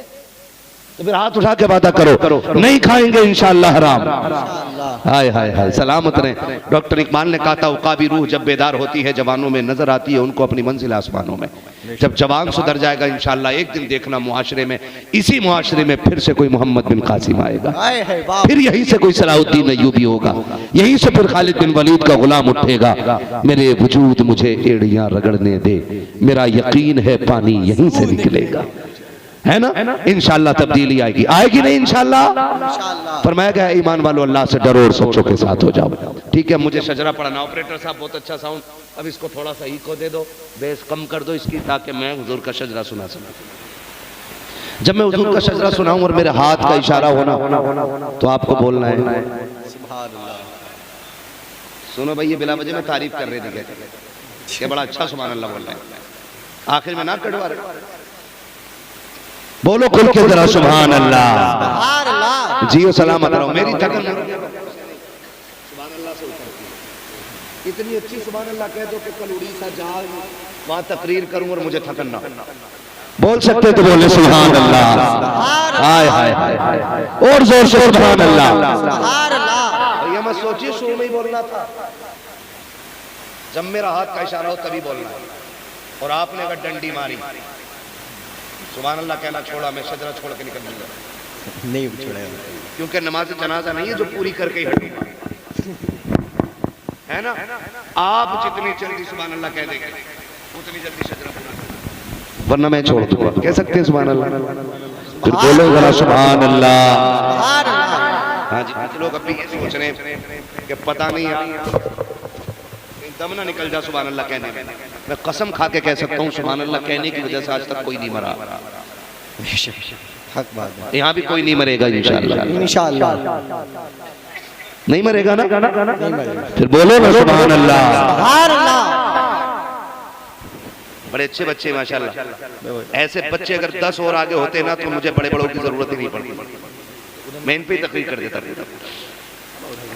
तो फिर हाथ उठा के वादा करो नहीं खाएंगे इंशाल्लाह हराम। हाय हाय हाय, सलामत रहे। डॉक्टर इकबाल ने कहा था उकाबी रूह जब बेदार होती है जवानों में नजर आती है उनको अपनी मंजिल आसमानों में। जब जवान सुधर जाएगा इंशाल्लाह एक दिन देखना मुआशरे में, इसी मुआशरे में फिर से कोई मोहम्मद बिन कासिम आएगा, फिर यहीं से कोई सलाहुद्दीन अय्यूबी होगा, यहीं से फिर खालिद बिन वलीद का गुलाम उठेगा। मेरे वजूद मुझे एड़ियां रगड़ने दे, मेरा यकीन है पानी यहीं से निकलेगा, है ना? इंशाल्लाह तब्दीली आएगी, आएगी नहीं इंशाल्लाह? फरमाया गया ईमान वालों अल्लाह से डरो और सच्चों के साथ हो जाओ। ठीक है, मुझे शजरा पढ़ना। ऑपरेटर साहब बहुत अच्छा साउंड, अब इसको थोड़ा सा इको दे दो, बेस कम कर दो इसकी, ताकि मैं हुजूर का शजरा सुना सकूं। जब मैं हुजूर का शजरा सुनाऊं और मेरे हाथ का इशारा होना तो आपको बोलना है सुनो भाई, ये बिला वजह में तारीफ कर रहे थे कि बड़ा अच्छा सुभान अल्लाह बोल रहे हैं, आखिर में ना कटवा रहे। बोलो खुल के जरा सुभान अल्लाह। जियो सलामत रहो। मेरी थकन सुभान अल्लाह से उतरती, इतनी अच्छी सुभान अल्लाह कह दो कि कल उड़ीसा जाऊं वहां तकरीर करूं और मुझे थकन ना बोल सकते तो बोले सुभान अल्लाह। हाय हाय हाय, और जोर से सुभान अल्लाह। ये मत सोचिए शुरू में ही बोलना था, जब मेरा हाथ का इशारा हो तभी बोलना है। और आपने अगर डंडी मारी सुभान अल्लाह कहना छोड़ा, मैं शजरा छोड़ के निकल दूंगा, नहीं छोड़ेगा, क्योंकि नमाज जनाजा नहीं है जो पूरी करके ही हटूंगा, है ना? आप जितनी जल्दी सुभान अल्लाह कह देंगे उतनी जल्दी शजरा पूरा, वरना मैं छोड़ दूंगा। कह सकते हैं सुभान अल्लाह? फिर बोलो जरा सुभान अल्लाह। हाँ जी, कुछ लोग अभी ये सोच रहे हैं कि पता नहीं दम ना निकल जा सुभान अल्लाह कहने में। मैं कसम खा के कह सकता हूँ सुभान अल्लाह कहने की वजह से आज तक कोई नहीं मरा। हक बात है, यहाँ भी कोई नहीं मरेगा इंशाअल्लाह। इंशाअल्लाह नहीं मरेगा ना? फिर बोलो ना सुभान अल्लाह। बड़े अच्छे बच्चे माशाअल्लाह। ऐसे बच्चे अगर 10 और आगे होते ना तो मुझे बड़े बड़ों की जरूरत ही नहीं पड़ती, मैं इन पे तकरीर कर देता।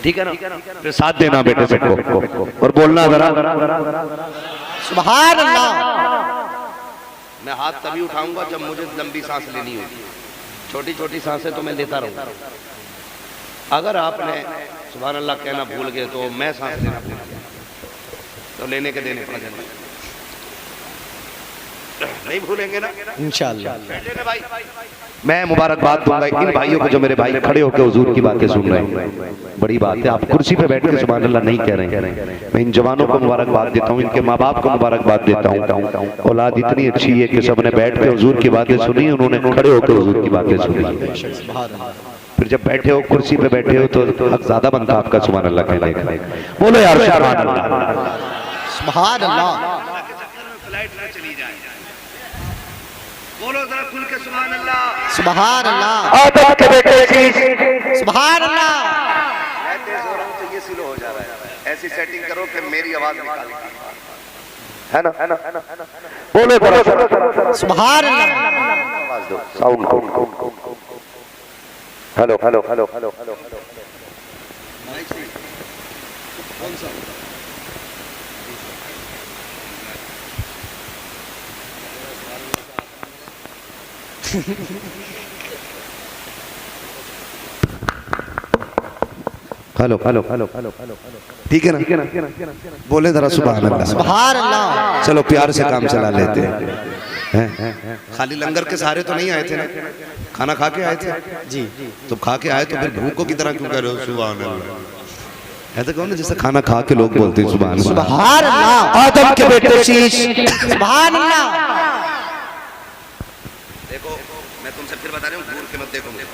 ठीक है ना? फिर साथ देना बेटे सबको और बोलना जरा सुभान अल्लाह। मैं हाथ तभी उठाऊंगा जब मुझे लंबी सांस लेनी होगी, छोटी छोटी सांसें तो मैं लेता रहूंगा। अगर आपने सुभान अल्लाह कहना भूल गए तो मैं सांस लेना भूल गया तो लेने के देने पड़ जाएंगे। नहीं भूलेंगे ना इंशाअल्लाह। भाई मैं मुबारकबाद दूंगा इन भाइयों को जो मेरे भाई खड़े होकर हुजूर की बातें सुन रहे हैं। बड़ी बात है, आप कुर्सी पे बैठ के सुभान अल्लाह नहीं कह रहे हैं। मैं इन जवानों को मुबारकबाद देता हूँ, इनके माँ बाप को मुबारकबाद देता हूँ। औलाद इतनी अच्छी है कि सबने बैठ के हुजूर की बातें सुनी, उन्होंने खड़े होकर हुजूर की बातें सुनी। फिर जब बैठे हो कुर्सी पे बैठे हो तो हक ज्यादा बनता आपका सुभान अल्लाह कहने का। बोलो यार सुभान अल्लाह, सुभान अल्लाह। बोलो जरा खुल के सुभान अल्लाह। सुभान अल्लाह। आदम के बेटे सुभान अल्लाह। मैं तेज हो रहा हूं तो ये स्लो हो जा रहा है, ऐसी सेटिंग करो कि मेरी आवाज निकाले, है ना? बोलो जरा सुभान अल्लाह। आवाज दो, साउंड को। Hello hello hello hello hello mic से कौन सा? Hello hello hello hello hello, ठीक है ना? बोले जरा सुभान अल्लाह। सुभान अल्लाह। चलो प्यार से काम चला लेते हैं। खाली लंगर के सहारे तो नहीं आए थे ना, खाना खा के आए थे जी। तो खा के आए तो फिर भूखों की तरह क्यों कह रहे हो सुभान अल्लाह? ऐसा कहो ना जैसे खाना खा के लोग बोलते हैं सुभान अल्लाह। सुभान अल्लाह। आदम के बेटे शीश। सुभान अल्लाह। देखो मैं तुमसे फिर बता रहा हूँ, घूर के मत देखो मेरा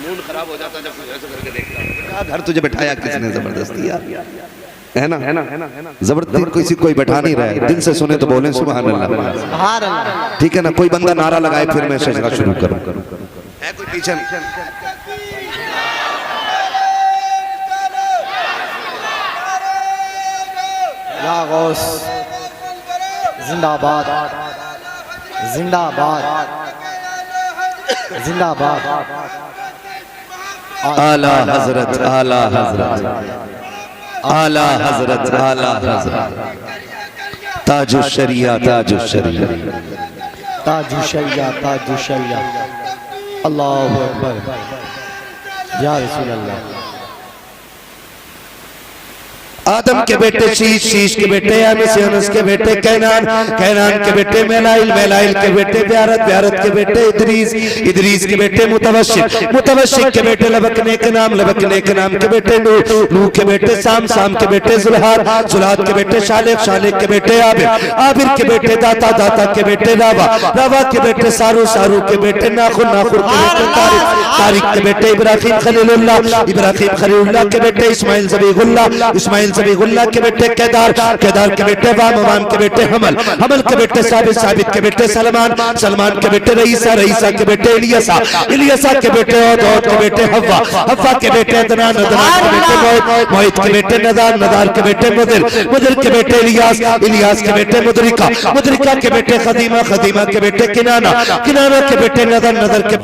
मूड खराब हो जाता है जब ऐसे करके देखता हूँ। घर तुझे बैठाया किसने जबरदस्ती यार, है ना? जबरदस्ती किसी कोई बैठा नहीं रहा है, दिल से सुने तो बोले सुभान अल्लाह। सुभान अल्लाह। ठीक है ना? कोई बंदा नारा लगाए फिर मैं सजदा शुरू करूं। है कोई पीछे? या गौस जिंदाबाद, जिंदाबाद। जिंदाबाद। आला हजरत, आला हजरत, आला हजरत, आला हजरत, ताजु शरिया, ताजु शरिया, ताजु शरिया, ताजु शरिया। अल्लाहु अकबर। या रसूल अल्लाह। आदम के बेटे शीश, शीश के बेटे यानस, यानस के बेटे कैनान, कैनान के बेटे मेलाइल, मेलाइल के बेटे ब्यारत, ब्यारत के बेटे इदरीस, इदरीस के बेटे मुतवशिक, मुतवशिक के बेटे लबकने के नाम, लबकने के नाम के बेटे नूह, नूह के बेटे साम, साम के बेटे जुल्हार, जुल्हार के बेटे शालिक, शालिक के बेटे आबिर, आबिर के बेटे दाता, दाता के बेटे रावा, रावा के बेटे सारू, सारू के बेटे नाखुर, नाखुर के बेटे तारिक, तारिक के बेटे इब्राहिम खलीलुल्लाह, इब्राहिम खलीलुल्लाह के बेटे इस्माइल ज़बीहुल्लाह, इस्माइल ज़बीहुल्लाह के बेटे केदार, केदार के बेटे वाम, वाम के बेटे हमल, हमल के बेटे साबित, साबित के बेटे सलमान, सलमान के बेटे रईसा, रईसा के बेटे इलियसा, इलियसा के बेटे औद, औद के बेटे हव्वा, हव्वा के बेटे अदनान, अदनान के बेटे मोहित, मोहित के बेटे नदार, नदार के बेटे मुदिर, मुदिर के बेटे इलियास, इलियास के बेटे मुदरिका, मुदरिका के बेटे खदीमा, खदीमा के बेटे किनाना, किनाना के बेटे नदर, नदर के